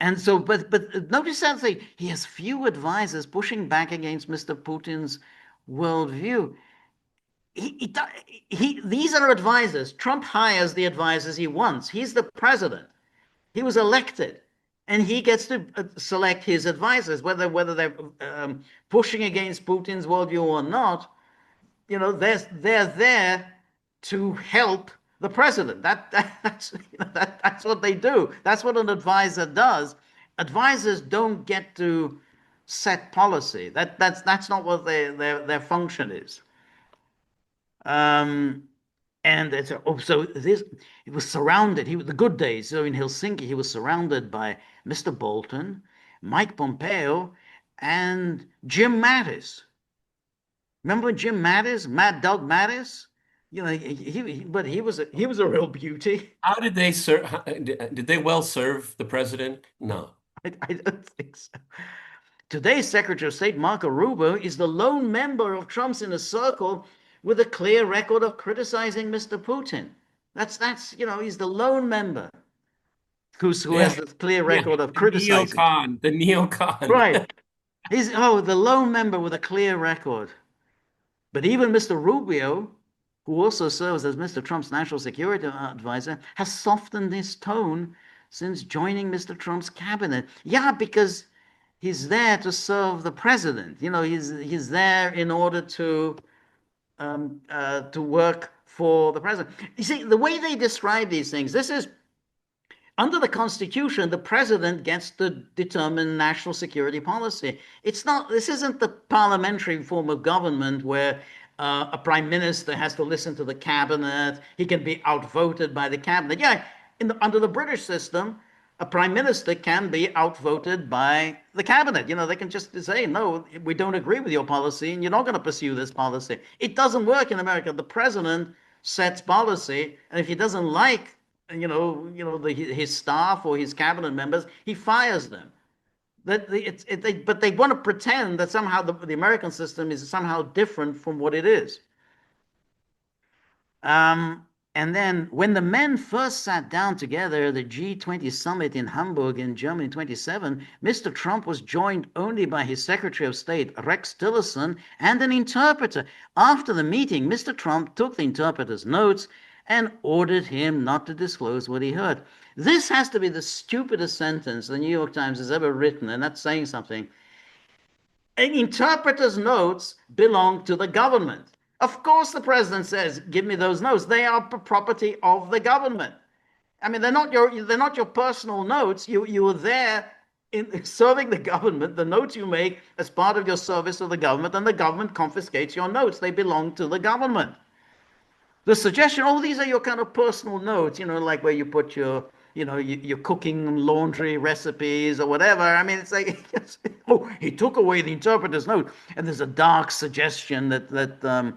Speaker 1: and so, but notice that he has few advisors pushing back against Mr. Putin's worldview. He, these are advisors. Trump hires the advisors he wants. He's the president. He was elected, and he gets to select his advisors, whether they're pushing against Putin's worldview or not. They're there to help the president. That's what they do. That's what an advisor does. Advisors don't get to set policy. That's not what their function is. Um, and so this he was surrounded. The good days. So in Helsinki, he was surrounded by Mr. Bolton, Mike Pompeo, and Jim Mattis. Remember Jim Mattis, Mad Dog Mattis? But he was a real beauty.
Speaker 2: How did they serve? Did they well serve the president? No.
Speaker 1: I don't think so. Today's Secretary of State Marco Rubio is the lone member of Trump's inner circle with a clear record of criticizing Mr. Putin. He's the lone member who
Speaker 2: Yeah,
Speaker 1: has the clear
Speaker 2: yeah.
Speaker 1: record of
Speaker 2: The
Speaker 1: criticizing.
Speaker 2: neocon.
Speaker 1: Right. He's the lone member with a clear record. But even Mr. Rubio, who also serves as Mr. Trump's national security advisor, has softened his tone since joining Mr. Trump's cabinet. Yeah, because he's there to serve the president. He's there in order to work for the president. You see, the way they describe these things, this is under the Constitution, the president gets to determine national security policy. This isn't the parliamentary form of government where a prime minister has to listen to the cabinet. He can be outvoted by the cabinet. Yeah, under the British system, a prime minister can be outvoted by the cabinet. They can just say, no, we don't agree with your policy and you're not going to pursue this policy. It doesn't work in America. The president sets policy, and if he doesn't like his staff or his cabinet members, he fires them. But they want to pretend that somehow the American system is somehow different from what it is. And then when the men first sat down together at the G20 summit in Hamburg in Germany in 27, Mr. Trump was joined only by his Secretary of State, Rex Tillerson, and an interpreter. After the meeting, Mr. Trump took the interpreter's notes and ordered him not to disclose what he heard. This has to be the stupidest sentence the New York Times has ever written, and that's saying something. An interpreter's notes belong to the government. Of course, the president says, "Give me those notes." They are property of the government. I mean, they're not your personal notes. You were there in serving the government. The notes you make as part of your service of the government, and the government confiscates your notes. They belong to the government. The suggestion, oh, these are your kind of personal notes, like where you put your cooking, laundry recipes or whatever. I mean, it's like, oh, he took away the interpreter's note, and there's a dark suggestion that there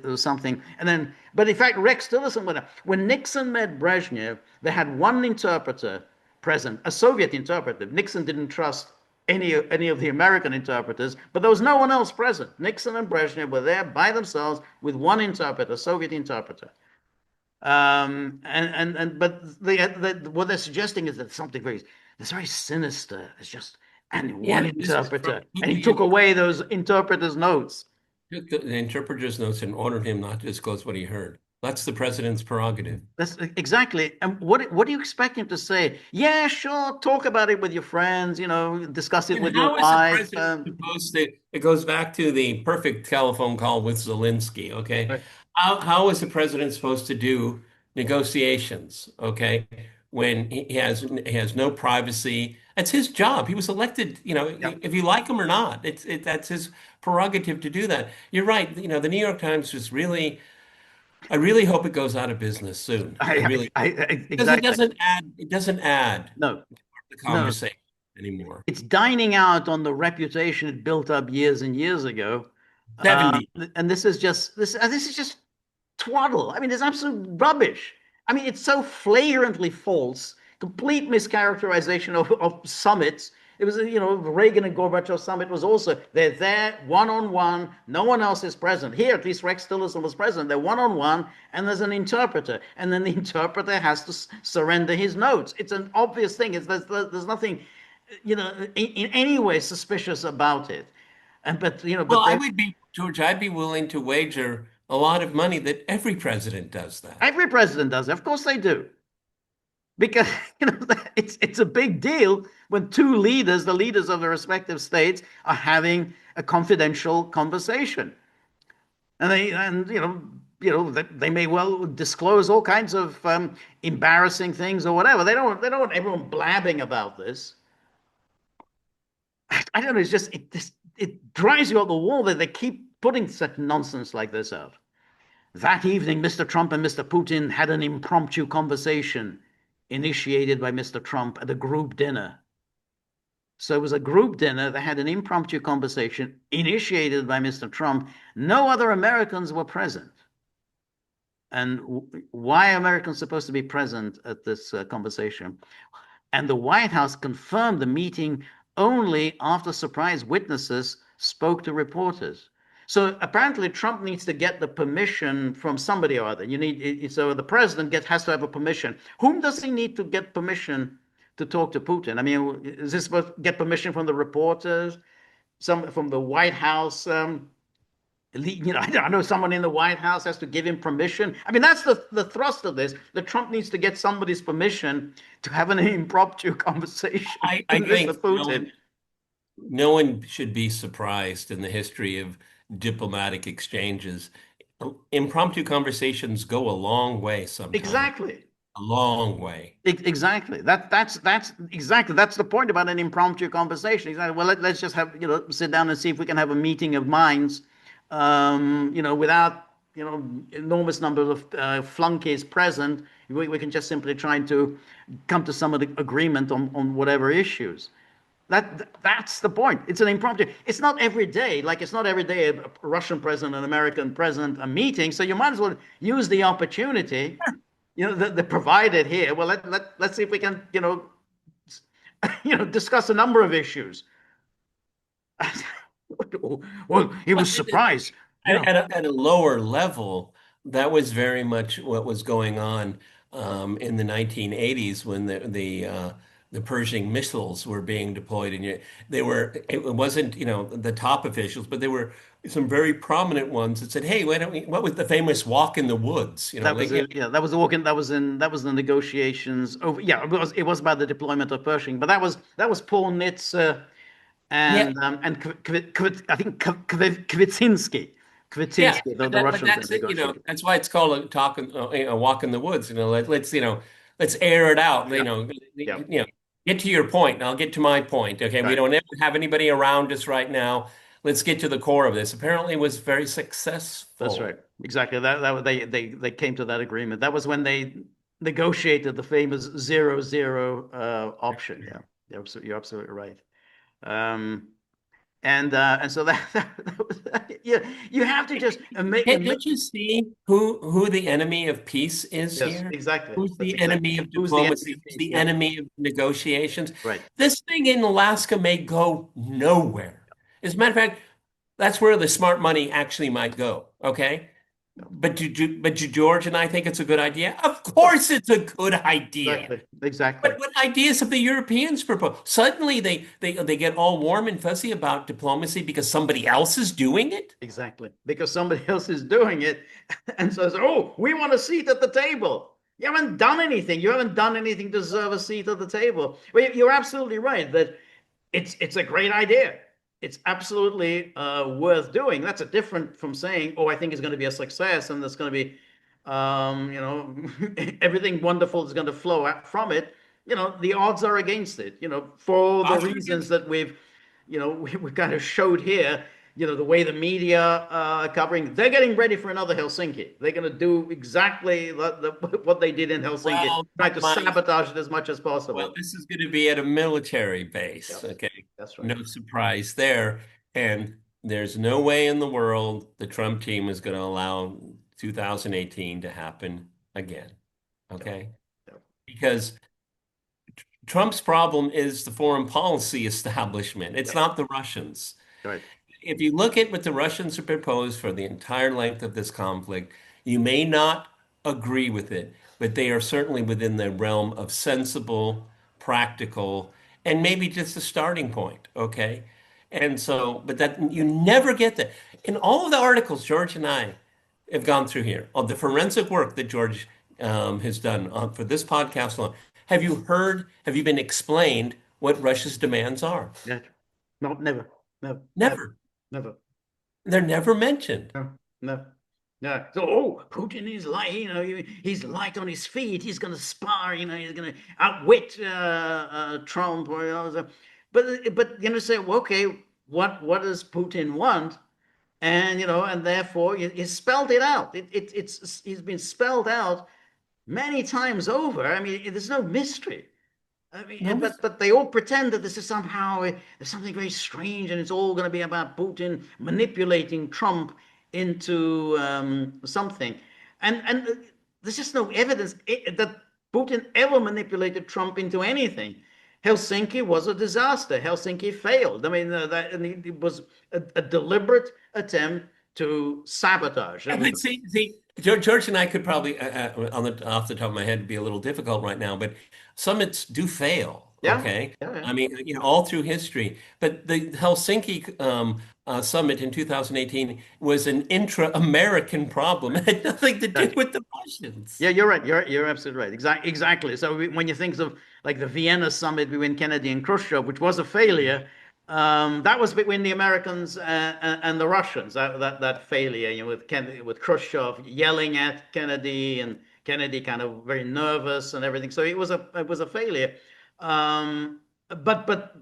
Speaker 1: was something. And then, but in fact, Rex Tillerson, when Nixon met Brezhnev, they had one interpreter present, a Soviet interpreter. Nixon didn't trust any of the American interpreters, but there was no one else present. Nixon and Brezhnev were there by themselves with one interpreter, Soviet interpreter. But what they're suggesting is that something that's very sinister. It's just and one interpreter, and he took away those interpreters' notes.
Speaker 2: Took the interpreter's notes and ordered him not to disclose what he heard. That's the president's prerogative.
Speaker 1: That's exactly. And what do you expect him to say? Yeah, sure, talk about it with your friends, discuss it with your wife.
Speaker 2: It goes back to the perfect telephone call with Zelenskyy, okay?
Speaker 1: Right.
Speaker 2: How is the president supposed to do negotiations, okay? When he has no privacy. That's his job. He was elected,
Speaker 1: Yep.
Speaker 2: if you like him or not. That's his prerogative to do that. You're right. The New York Times was really. I really hope it goes out of business soon. I really, because
Speaker 1: Exactly.
Speaker 2: it doesn't add
Speaker 1: No,
Speaker 2: to the
Speaker 1: no.
Speaker 2: conversation anymore.
Speaker 1: It's dining out on the reputation it built up years and years ago.
Speaker 2: 70.
Speaker 1: And this is just twaddle. I mean, it's absolute rubbish. I mean, it's so flagrantly false, complete mischaracterization of summits. It was, Reagan and Gorbachev summit was also, they're there one on one, no one else is present. Here, at least Rex Tillerson was present. They're one on one, and there's an interpreter, and then the interpreter has to surrender his notes. It's an obvious thing. There's nothing, in any way suspicious about it.
Speaker 2: Well, I would be, George, I'd be willing to wager a lot of money that every president does that.
Speaker 1: Every president does it. Of course they do. Because it's a big deal when two leaders, the leaders of the respective states, are having a confidential conversation, and they may well disclose all kinds of embarrassing things or whatever. They don't want everyone blabbing about this. I don't know. It drives you up the wall that they keep putting such nonsense like this out. That evening, Mr. Trump and Mr. Putin had an impromptu conversation initiated by Mr. Trump at a group dinner. So it was a group dinner that had an impromptu conversation initiated by Mr. Trump. No other Americans were present. And why are Americans supposed to be present at this conversation? And the White House confirmed the meeting only after surprise witnesses spoke to reporters. So apparently Trump needs to get the permission from somebody or other. So the president has to have a permission. Whom does he need to get permission to talk to Putin? I mean, is this supposed to get permission from the reporters, from the White House? I know someone in the White House has to give him permission. I mean, that's the thrust of this. That Trump needs to get somebody's permission to have an impromptu conversation
Speaker 2: I
Speaker 1: with
Speaker 2: think
Speaker 1: Mr. Putin.
Speaker 2: no one should be surprised in the history of diplomatic exchanges. Impromptu conversations go a long way sometimes.
Speaker 1: Exactly.
Speaker 2: A long way.
Speaker 1: Exactly. That's the point about an impromptu conversation. Exactly. Well, let's just have sit down and see if we can have a meeting of minds, without enormous numbers of flunkies present. We can just simply try to come to some agreement on whatever issues. That's the point. It's an impromptu. It's not every day. Like it's not every day a Russian president, an American president, a meeting. So you might as well use the opportunity. The provided here. Well, let's see if we can discuss a number of issues. Well, he was surprised.
Speaker 2: At a lower level, that was very much what was going on in the 1980s when the the Pershing missiles were being deployed, and it wasn't, the top officials, but there were some very prominent ones that said, "Hey, why don't we?" What was the famous walk in the woods?
Speaker 1: That was it. Yeah, that was the walk in. That was the negotiations over. Yeah, it was about the deployment of Pershing, but that was Paul Nitze
Speaker 2: yeah,
Speaker 1: and I think Kvitsinski,
Speaker 2: yeah.
Speaker 1: the,
Speaker 2: But
Speaker 1: the
Speaker 2: but
Speaker 1: Russians that
Speaker 2: that's it.
Speaker 1: negotiated.
Speaker 2: That's why it's called a walk in the woods. Let's air it out.
Speaker 1: Yeah, yeah,
Speaker 2: Get to your point, and I'll get to my point. Okay, we
Speaker 1: right.
Speaker 2: don't ever have anybody around us right now. Let's get to the core of this. Apparently, it was very
Speaker 1: That's
Speaker 2: successful.
Speaker 1: right. Exactly. They came to that agreement. That was when they negotiated the famous 0-0 option. Yeah, you're absolutely right. Um, and so that was, yeah, you have to just make,
Speaker 2: Can't you see who the enemy of peace is
Speaker 1: yes,
Speaker 2: here?
Speaker 1: exactly.
Speaker 2: Who's
Speaker 1: That's
Speaker 2: the
Speaker 1: exactly
Speaker 2: enemy of
Speaker 1: who's the enemy
Speaker 2: diplomacy?
Speaker 1: of
Speaker 2: Who's
Speaker 1: peace.
Speaker 2: the
Speaker 1: Yeah,
Speaker 2: enemy of negotiations?
Speaker 1: right.
Speaker 2: This thing in Alaska may go nowhere. As a matter of fact, that's where the smart money actually might go. Okay.
Speaker 1: No,
Speaker 2: But do George and I think it's a good idea? Of
Speaker 1: of course.
Speaker 2: course it's a good idea.
Speaker 1: Exactly. Exactly.
Speaker 2: What ideas have the Europeans proposed? Suddenly they get all warm and fuzzy about diplomacy because somebody else is doing it?
Speaker 1: Exactly. Because somebody else is doing it and says, "Oh, we want a seat at the table." You haven't done anything. You haven't done anything to deserve a seat at the table. Well, you're absolutely right that it's a great idea. It's absolutely worth doing. That's a different from saying, "Oh, I think it's going to be a success and there's going to be, you know, everything wonderful is going to flow out from it." The odds are against it. For the
Speaker 2: Odds are
Speaker 1: reasons
Speaker 2: against
Speaker 1: that we kind of showed here. The way the media are covering, they're getting ready for another Helsinki. They're going to do exactly what they did in Helsinki,
Speaker 2: well,
Speaker 1: try to
Speaker 2: my
Speaker 1: sabotage it as much as
Speaker 2: well,
Speaker 1: possible.
Speaker 2: this is going to be at a military base.
Speaker 1: Yes,
Speaker 2: Okay.
Speaker 1: that's right.
Speaker 2: No surprise there. And there's no way in the world the Trump team is going to allow 2018 to happen again.
Speaker 1: Yep,
Speaker 2: Okay.
Speaker 1: yep,
Speaker 2: Because Trump's problem is the foreign policy establishment. It's
Speaker 1: yep.
Speaker 2: not the Russians.
Speaker 1: Right.
Speaker 2: If you look at what the Russians have proposed for the entire length of this conflict, you may not agree with it, but they are certainly within the realm of sensible, practical, and maybe just a starting point. Okay. And so, but that you never get that. In all of the articles George and I have gone through here, on the forensic work that George has done for this podcast alone, have you been explained what Russia's demands are?
Speaker 1: Yeah. No, never. No, never,
Speaker 2: Never.
Speaker 1: never.
Speaker 2: They're never mentioned.
Speaker 1: No, no. No. So, oh, Putin is light. He's light on his feet. He's going to spar. He's going to outwit Trump. But say, well, okay, what does Putin want? And therefore, he spelled it out. He's been spelled out many times over. I mean, there's no mystery. I mean,
Speaker 2: No,
Speaker 1: but they all pretend that this is somehow there's something very strange, and it's all going to be about Putin manipulating Trump into something, and there's just no evidence that Putin ever manipulated Trump into anything. Helsinki was a disaster. Helsinki failed. I mean, it was a deliberate attempt to sabotage. That was
Speaker 2: but see, George and I could probably, off the top of my head, be a little difficult right now, but summits do fail.
Speaker 1: yeah,
Speaker 2: Okay,
Speaker 1: yeah, yeah.
Speaker 2: I mean, all through history. But the Helsinki summit in 2018 was an intra-American problem. It had nothing to do
Speaker 1: Exactly.
Speaker 2: with the Russians.
Speaker 1: Yeah, you're right. You're absolutely right. Exactly. So when you think of like the Vienna summit between Kennedy and Khrushchev, which was a failure, that was between the Americans and the Russians. That failure, with Kennedy, with Khrushchev yelling at Kennedy and Kennedy kind of very nervous and everything. So it was a failure. But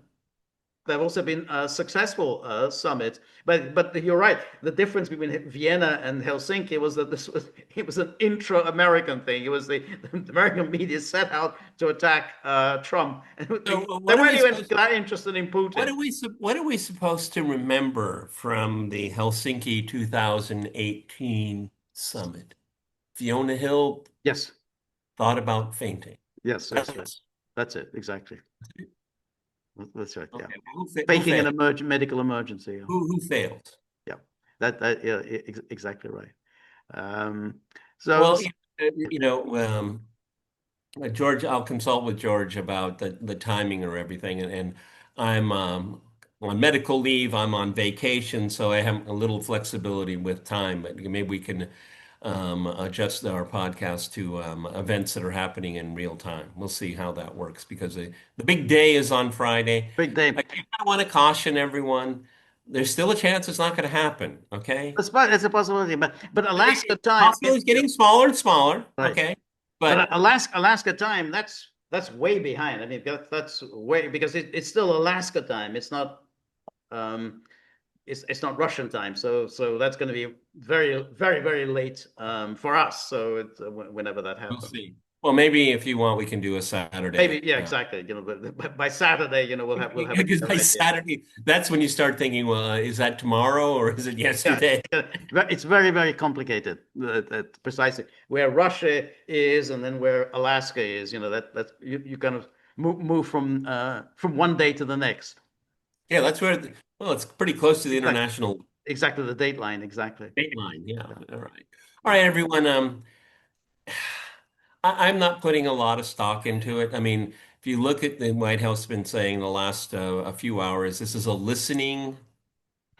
Speaker 1: there have also been successul summits, but you're right. The difference between Vienna and Helsinki was that it was an intra-American thing. It was the American media set out to attack Trump, and
Speaker 2: So
Speaker 1: they weren't even that interested in
Speaker 2: what
Speaker 1: Putin.
Speaker 2: what are we supposed to remember from the Helsinki 2018 summit? Fiona Hill
Speaker 1: Yes,
Speaker 2: thought about fainting.
Speaker 1: yes, that's right.
Speaker 2: That's
Speaker 1: That's it. Exactly. That's right. Yeah,
Speaker 2: okay. Who
Speaker 1: faking an
Speaker 2: failed?
Speaker 1: medical emergency. Yeah,
Speaker 2: Who failed?
Speaker 1: yeah. That yeah, exactly right. Um, so
Speaker 2: Well, you know, George, I'll consult with George about the timing or everything. And I'm on medical leave. I'm on vacation, so I have a little flexibility with time. But maybe we can adjust our podcast to events that are happening in real time. We'll see how that works because the big day is on Friday.
Speaker 1: Big day.
Speaker 2: Again, I want to caution everyone. There's still a chance it's not going to happen. Okay.
Speaker 1: It's a possibility, but Alaska time,
Speaker 2: Possibility is getting smaller and smaller.
Speaker 1: right?
Speaker 2: Okay.
Speaker 1: But
Speaker 2: But
Speaker 1: Alaska time, that's way behind. I mean, that's way because it's still Alaska time. It's not um, it's not Russian time. So that's going to be very late for us. So it's whenever that
Speaker 2: we'll
Speaker 1: happens.
Speaker 2: see. Well, maybe if you want, we can do a
Speaker 1: Maybe,
Speaker 2: Saturday.
Speaker 1: yeah, exactly. But by Saturday, we'll have a
Speaker 2: Because
Speaker 1: better
Speaker 2: by
Speaker 1: idea.
Speaker 2: Saturday, that's when you start thinking, well, is that tomorrow or is it
Speaker 1: Yeah,
Speaker 2: yesterday?
Speaker 1: it's very complicated. Precisely where Russia is, and then where Alaska is. That you kind of move from one day to the next.
Speaker 2: Yeah, that's where, well, it's pretty close to the
Speaker 1: Exactly,
Speaker 2: international
Speaker 1: exactly the date line. Exactly.
Speaker 2: date line. Yeah.
Speaker 1: Yeah.
Speaker 2: All right. All right, everyone. I'm not putting a lot of stock into it. I mean, if you look at the White House has been saying the last a few hours, this is a listening,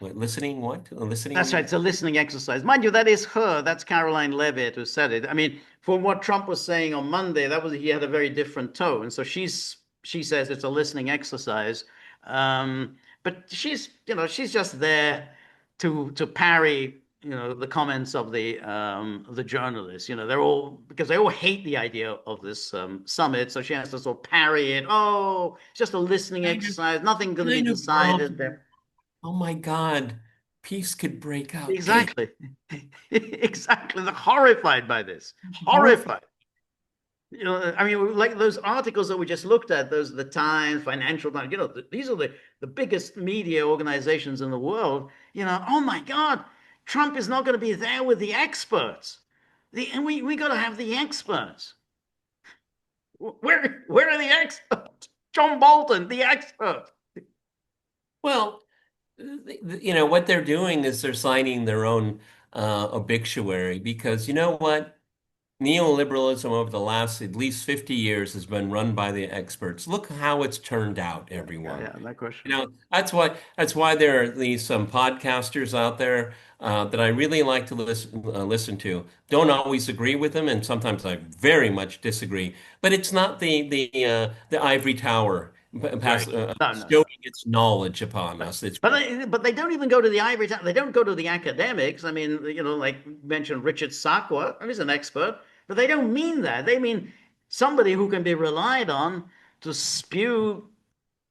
Speaker 2: listening what? A
Speaker 1: That's right.
Speaker 2: listening.
Speaker 1: It's a listening exercise. Mind you, that is her. That's Caroline Levitt who said it. I mean, from what Trump was saying on Monday, he had a very different tone. So she says it's a listening exercise. But she's just there to parry, the comments of the journalists. They're all because they all hate the idea of this summit. So she has to sort of parry it. Oh, it's just a listening
Speaker 2: Kind of,
Speaker 1: exercise. Nothing going to be
Speaker 2: kind of world.
Speaker 1: decided there.
Speaker 2: Oh my God, peace could break out. Hey,
Speaker 1: Exactly. Exactly. They're horrified by this.
Speaker 2: horrific.
Speaker 1: Horrified. I mean, like those articles that we just looked at, the Times, Financial Times, these are the biggest media organizations in the world. Oh my God, Trump is not going to be there with the experts. And we got to have the experts. Where are the experts? John Bolton, the expert.
Speaker 2: Well, what they're doing is they're signing their own obituary because you know what? Neoliberalism over the last at least 50 years has been run by the experts. Look how it's turned out,
Speaker 1: Yeah,
Speaker 2: everyone.
Speaker 1: yeah, no
Speaker 2: You
Speaker 1: question.
Speaker 2: know, that's why there are these some podcasters out there that I really like to listen to. Don't always agree with them, and sometimes I very much disagree. But it's not the ivory tower
Speaker 1: Right. No.
Speaker 2: bestowing its knowledge upon us. It's
Speaker 1: But they don't even go to the ivory tower. They don't go to the academics. I mean, like mentioned Richard Sakwa, he's an expert, but they don't mean that. They mean somebody who can be relied on to spew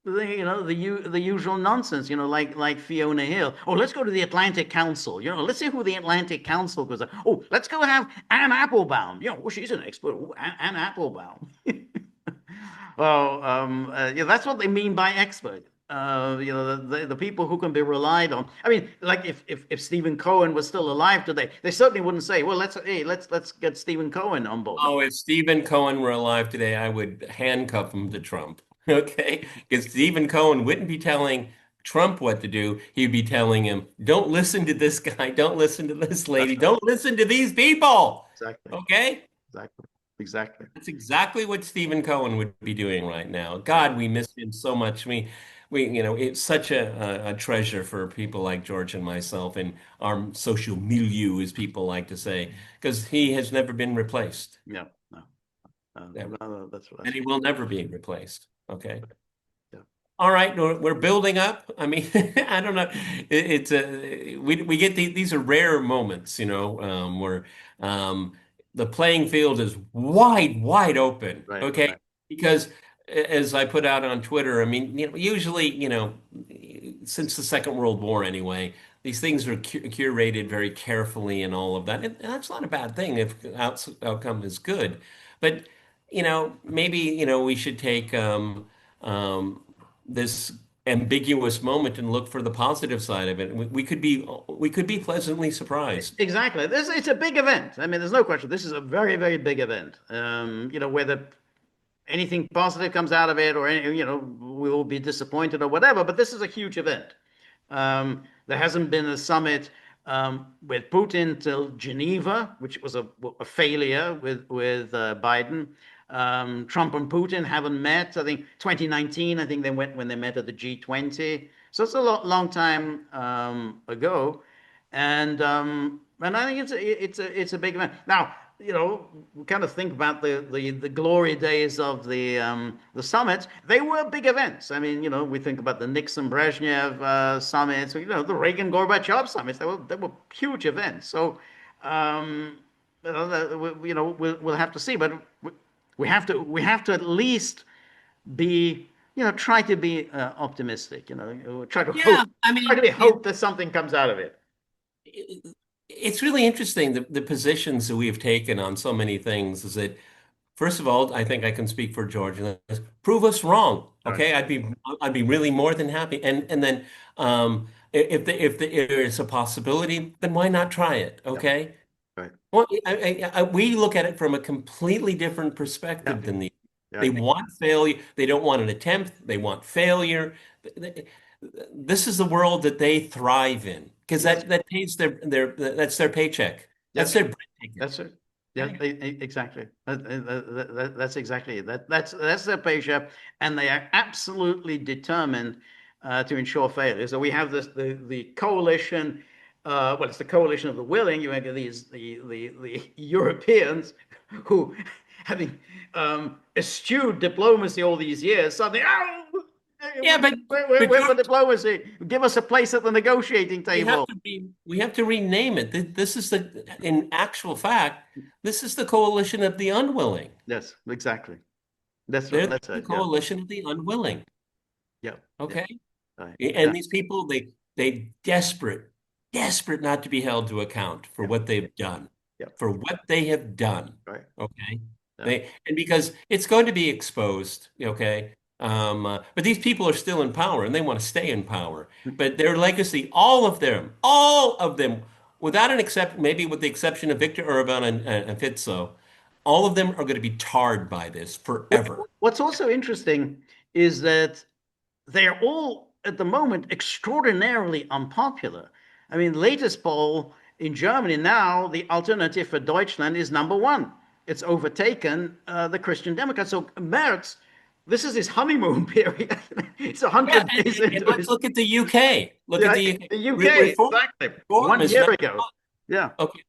Speaker 1: the usual nonsense. Like Fiona Hill. Oh, let's go to the Atlantic Council. Let's see who the Atlantic Council goes. Oh, let's go have Anne Applebaum. Oh, she's an expert. Oh, Anne Applebaum. Well, yeah, that's what they mean by expert. The people who can be relied on. I mean, like if Stephen Cohen was still alive today, they certainly wouldn't say, "Well, let's get Stephen Cohen on board."
Speaker 2: Oh, if Stephen Cohen were alive today, I would handcuff him to Trump. Okay? Because Stephen Cohen wouldn't be telling Trump what to do. He'd be telling him, don't listen to this guy. Don't listen to this
Speaker 1: That's
Speaker 2: lady.
Speaker 1: right.
Speaker 2: Don't listen to these people.
Speaker 1: Exactly.
Speaker 2: Okay?
Speaker 1: Exactly. Exactly.
Speaker 2: That's exactly what Stephen Cohen would be doing right now.
Speaker 1: Yeah.
Speaker 2: God, we miss him so much. It's such a treasure for people like George and myself in our social milieu, as people like to say, because he has never been replaced.
Speaker 1: Yeah. No.
Speaker 2: Never.
Speaker 1: No, that's
Speaker 2: And he will never be replaced. Okay.
Speaker 1: yeah.
Speaker 2: All right, we're building up. I mean, I don't know. It's we get these are rare moments, where the playing field is wide open.
Speaker 1: Right.
Speaker 2: Okay,
Speaker 1: Right.
Speaker 2: because as I put out on Twitter, I mean, usually, since the Second World War anyway, these things are curated very carefully and all of that, and that's not a bad thing if outcome is good, but maybe we should take this ambiguous moment and look for the positive side of it. We could be pleasantly surprised.
Speaker 1: Exactly. It's a big event. I mean, there's no question. This is a very big event. Whether anything positive comes out of it or we will be disappointed or whatever, but this is a huge event. There hasn't been a summit with Putin till Geneva, which was a failure with Biden. Trump and Putin haven't met. I think 2019, I think they went when they met at the G20. So it's a long time ago, and I think it's a big event. Now, we kind of think about the glory days of the summits. They were big events. I mean, we think about the Nixon Brezhnev summits, the Reagan Gorbachev summits. They were huge events. So, we'll have to see, but we have to at least be, try to be optimistic. Try to
Speaker 2: Yeah,
Speaker 1: hope,
Speaker 2: I
Speaker 1: try to
Speaker 2: mean,
Speaker 1: be hope that something comes out of it.
Speaker 2: it's really interesting the positions that we've taken on so many things is that first of all, I think I can speak for George and prove us wrong.
Speaker 1: Right.
Speaker 2: Okay, I'd be really more than happy. And then if there's a possibility, then why not try it?
Speaker 1: Yeah.
Speaker 2: Okay.
Speaker 1: Right.
Speaker 2: Well, we look at it from a completely different
Speaker 1: Yeah.
Speaker 2: perspective than these.
Speaker 1: Yeah.
Speaker 2: They want failure. They don't want an attempt. They want failure. This is the world that they thrive in because
Speaker 1: Yes.
Speaker 2: that pays that's their paycheck.
Speaker 1: Yeah.
Speaker 2: That's their bread ticket.
Speaker 1: That's it. Yeah, exactly. That's exactly it. That's their paycheck, and they are absolutely determined to ensure failure. So we have the coalition. Well, it's the coalition of the willing. You have the Europeans who, having eschewed diplomacy all these years, suddenly, oh,
Speaker 2: Yeah,
Speaker 1: we're
Speaker 2: but
Speaker 1: for diplomacy. Give us a place at the negotiating table.
Speaker 2: we have to rename it. This is in actual fact, this is the coalition of the unwilling.
Speaker 1: Yes, exactly. That's
Speaker 2: They're
Speaker 1: that's
Speaker 2: the
Speaker 1: it. Yeah,
Speaker 2: coalition of the unwilling.
Speaker 1: yeah, yeah.
Speaker 2: Okay.
Speaker 1: Right.
Speaker 2: And these people, they desperate not to be held to account for
Speaker 1: Yeah,
Speaker 2: what they've done,
Speaker 1: yeah.
Speaker 2: for what they have done.
Speaker 1: Right.
Speaker 2: Okay.
Speaker 1: Yeah.
Speaker 2: And because it's going to be exposed, okay. But these people are still in power and they want to stay in power. But their legacy, all of them, without an exception, maybe with the exception of Victor Orban and Fitzo, all of them are going to be tarred by this forever.
Speaker 1: What's also interesting is that they're all at the moment extraordinarily unpopular. I mean, latest poll in Germany now, the Alternative for Deutschland is number one. It's overtaken the Christian Democrats. So Merz, this is his honeymoon period. It's
Speaker 2: Yeah,
Speaker 1: 100 days
Speaker 2: and
Speaker 1: into
Speaker 2: let's
Speaker 1: his.
Speaker 2: look at the UK. Look at
Speaker 1: Yeah,
Speaker 2: the UK.
Speaker 1: the UK, exactly.
Speaker 2: Reform
Speaker 1: 1
Speaker 2: is
Speaker 1: year
Speaker 2: not
Speaker 1: ago. Yeah.
Speaker 2: okay.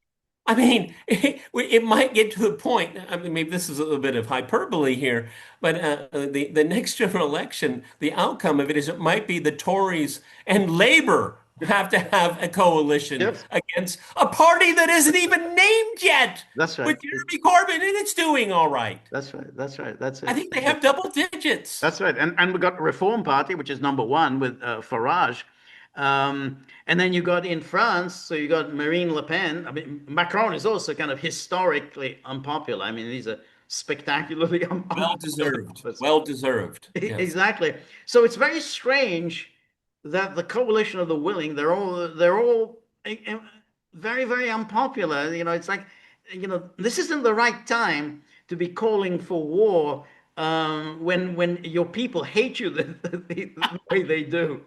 Speaker 2: I mean, it might get to the point. I mean, maybe this is a little bit of hyperbole here, but the next general election, the outcome of it is it might be the Tories and Labour have to have a coalition
Speaker 1: Yes,
Speaker 2: against a party that isn't even named yet,
Speaker 1: that's right.
Speaker 2: with Jeremy Corbyn, and it's doing all right.
Speaker 1: That's right. That's right. That's
Speaker 2: I
Speaker 1: it.
Speaker 2: think they have double digits.
Speaker 1: That's right. And we got the Reform Party, which is number one with Farage. And then you got in France, so you got Marine Le Pen. I mean, Macron is also kind of historically unpopular. I mean, he's a spectacularly
Speaker 2: Well
Speaker 1: unpopular
Speaker 2: deserved.
Speaker 1: office.
Speaker 2: Well deserved. Yes.
Speaker 1: Exactly. So it's very strange that the coalition of the willing, they're all very, very unpopular. It's like, this isn't the right time to be calling for war when your people hate you the way they do.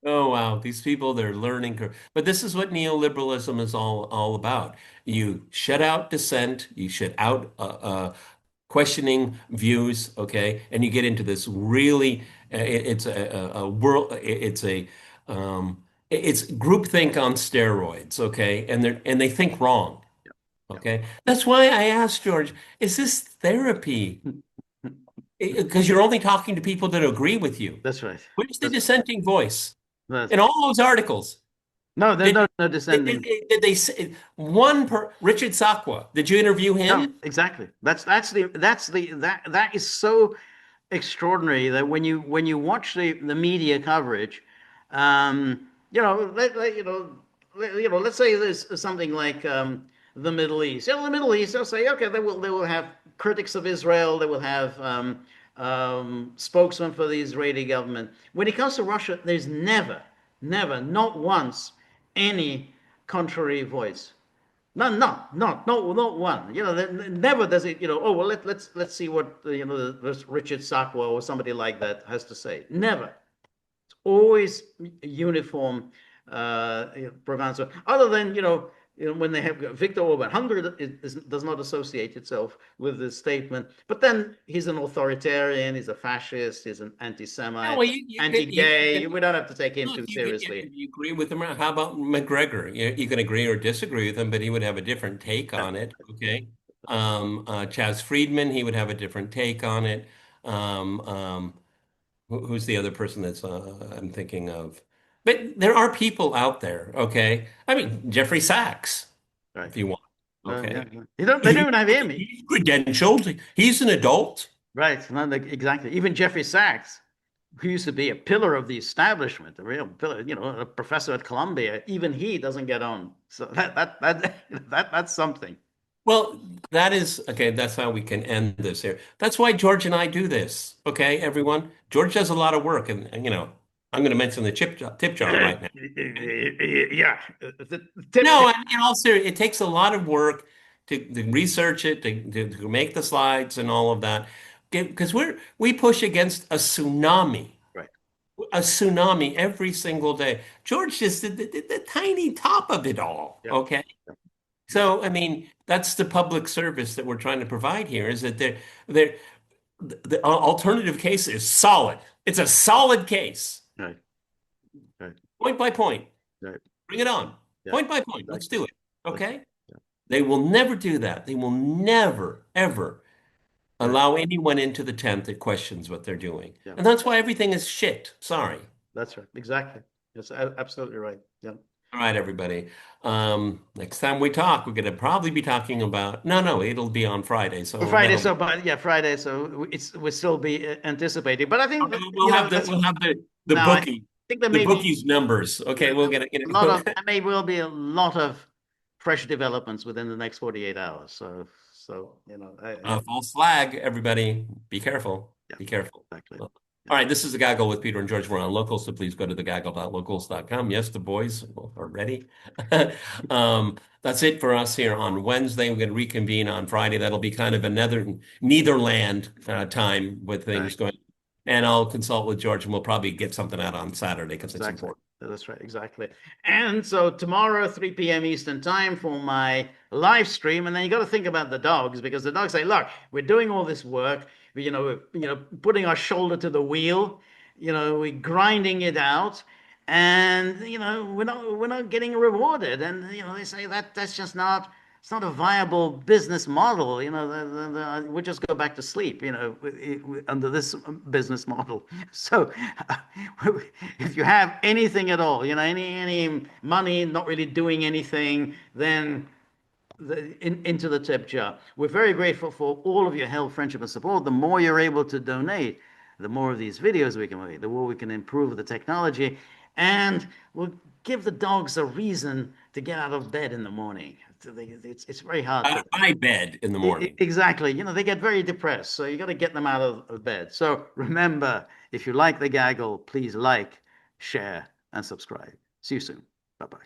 Speaker 2: Oh wow, these people they're learning curve. But this is what neoliberalism is all about. You shut out dissent, you shut out questioning views, okay, and you get into this really it's a world it's groupthink on steroids, okay, and they think wrong,
Speaker 1: Yeah,
Speaker 2: okay. That's why I asked George, is this therapy? Because you're only talking to people that agree with you.
Speaker 1: that's right.
Speaker 2: Where's the
Speaker 1: That's
Speaker 2: dissenting voice?
Speaker 1: that's
Speaker 2: In all those articles,
Speaker 1: no, there's
Speaker 2: did
Speaker 1: no
Speaker 2: did,
Speaker 1: descending.
Speaker 2: did they say one per Richard Sakwa? Did you interview
Speaker 1: No,
Speaker 2: him?
Speaker 1: exactly. That is so extraordinary that when you watch the media coverage, let's say there's something like the Middle East. The Middle East, they'll say, okay, they will have critics of Israel, they will have spokesman for the Israeli government. When it comes to Russia, there's never, not once, any contrary voice. Not one. Never does it. Oh well, let's see what Richard Sakwa or somebody like that has to say. Never. It's always uniform pronouncement. Other than when they have Viktor Orban, Hungary does not associate itself with this statement. But then he's an authoritarian, he's a fascist, he's an
Speaker 2: No,
Speaker 1: anti-Semite,
Speaker 2: well,
Speaker 1: anti-gay. We don't have to take him
Speaker 2: look,
Speaker 1: too
Speaker 2: if
Speaker 1: seriously.
Speaker 2: you agree with him, how about McGregor? You can agree or disagree with him, but he would have a different take
Speaker 1: Yeah,
Speaker 2: on it. Okay. Chaz Friedman, he would have a different take on it. Um, um, who's the other person that's I'm thinking of? But there are people out there. Okay. I mean, Jeffrey Sachs,
Speaker 1: right.
Speaker 2: if you want.
Speaker 1: Yeah,
Speaker 2: Okay.
Speaker 1: yeah. They don't even have him.
Speaker 2: He's credentialed. He's an adult.
Speaker 1: Right. No, exactly. Even Jeffrey Sachs, who used to be a pillar of the establishment, a real pillar, a professor at Columbia, even he doesn't get on. So that's something.
Speaker 2: Well, that is okay. That's how we can end this here. That's why George and I do this. Okay, everyone. George does a lot of work, and I'm going to mention the tip jar right now.
Speaker 1: Yeah.
Speaker 2: No, in all seriousness, it takes a lot of work to research it, to make the slides and all of that, because we push against
Speaker 1: Right.
Speaker 2: a tsunami every single day. George just did the tiny top of it all.
Speaker 1: Yeah.
Speaker 2: Okay. So, I mean, that's the public service that we're trying to provide here is that they're, the alternative case is solid. It's a solid case,
Speaker 1: Right. Right.
Speaker 2: point by point.
Speaker 1: Right.
Speaker 2: Bring it on,
Speaker 1: Yeah.
Speaker 2: point by point. Let's
Speaker 1: Exactly.
Speaker 2: do it.
Speaker 1: Exactly.
Speaker 2: Okay?
Speaker 1: Yeah.
Speaker 2: They will never do that. They will never, ever
Speaker 1: Right.
Speaker 2: allow anyone into the tent that questions what they're doing.
Speaker 1: Yeah.
Speaker 2: And that's why everything is shit. Sorry.
Speaker 1: That's right. Exactly. That's absolutely right. Yeah.
Speaker 2: All right, everybody. Next time we talk, we're going to probably be talking about, no, it'll be on Friday. So
Speaker 1: Friday. So, but yeah, Friday. So we'll still be anticipating. But I think
Speaker 2: we'll have the
Speaker 1: now I
Speaker 2: bookie,
Speaker 1: think there
Speaker 2: the
Speaker 1: may be
Speaker 2: bookie's numbers. Okay, we'll get
Speaker 1: a lot of there may well be a lot of fresh developments within the next 48 hours. So
Speaker 2: false flag, everybody. Be careful.
Speaker 1: yeah,
Speaker 2: Be careful.
Speaker 1: exactly.
Speaker 2: All right, this is the Gaggle with Peter and George. We're on Locals, so please go to thegaggle.locals.com. Yes, the boys are ready. That's it for us here on Wednesday. We're going to reconvene on Friday. That'll be kind of another Netherland time with things going. And I'll consult with George, and we'll probably get something out on Saturday because it's important.
Speaker 1: That's right, exactly. And so tomorrow, 3 p.m. Eastern time for my live stream. And then you got to think about the dogs because the dogs say, look, we're doing all this work, we're putting our shoulder to the wheel, we're grinding it out, and we're not getting rewarded. And they say that's just not it's not a viable business model. We'll just go back to sleep, under this business model. So if you have anything at all, any money, not really doing anything, then into the tip jar. We're very grateful for all of your help, friendship, and support. The more you're able to donate, the more of these videos we can make, the more we can improve the technology, and we'll give the dogs a reason to get out of bed in the morning. It's very hard.
Speaker 2: I bed in the morning.
Speaker 1: Exactly. They get very depressed. So you got to get them out of bed. So remember, if you like the gaggle, please like, share, and subscribe. See you soon. Bye-bye.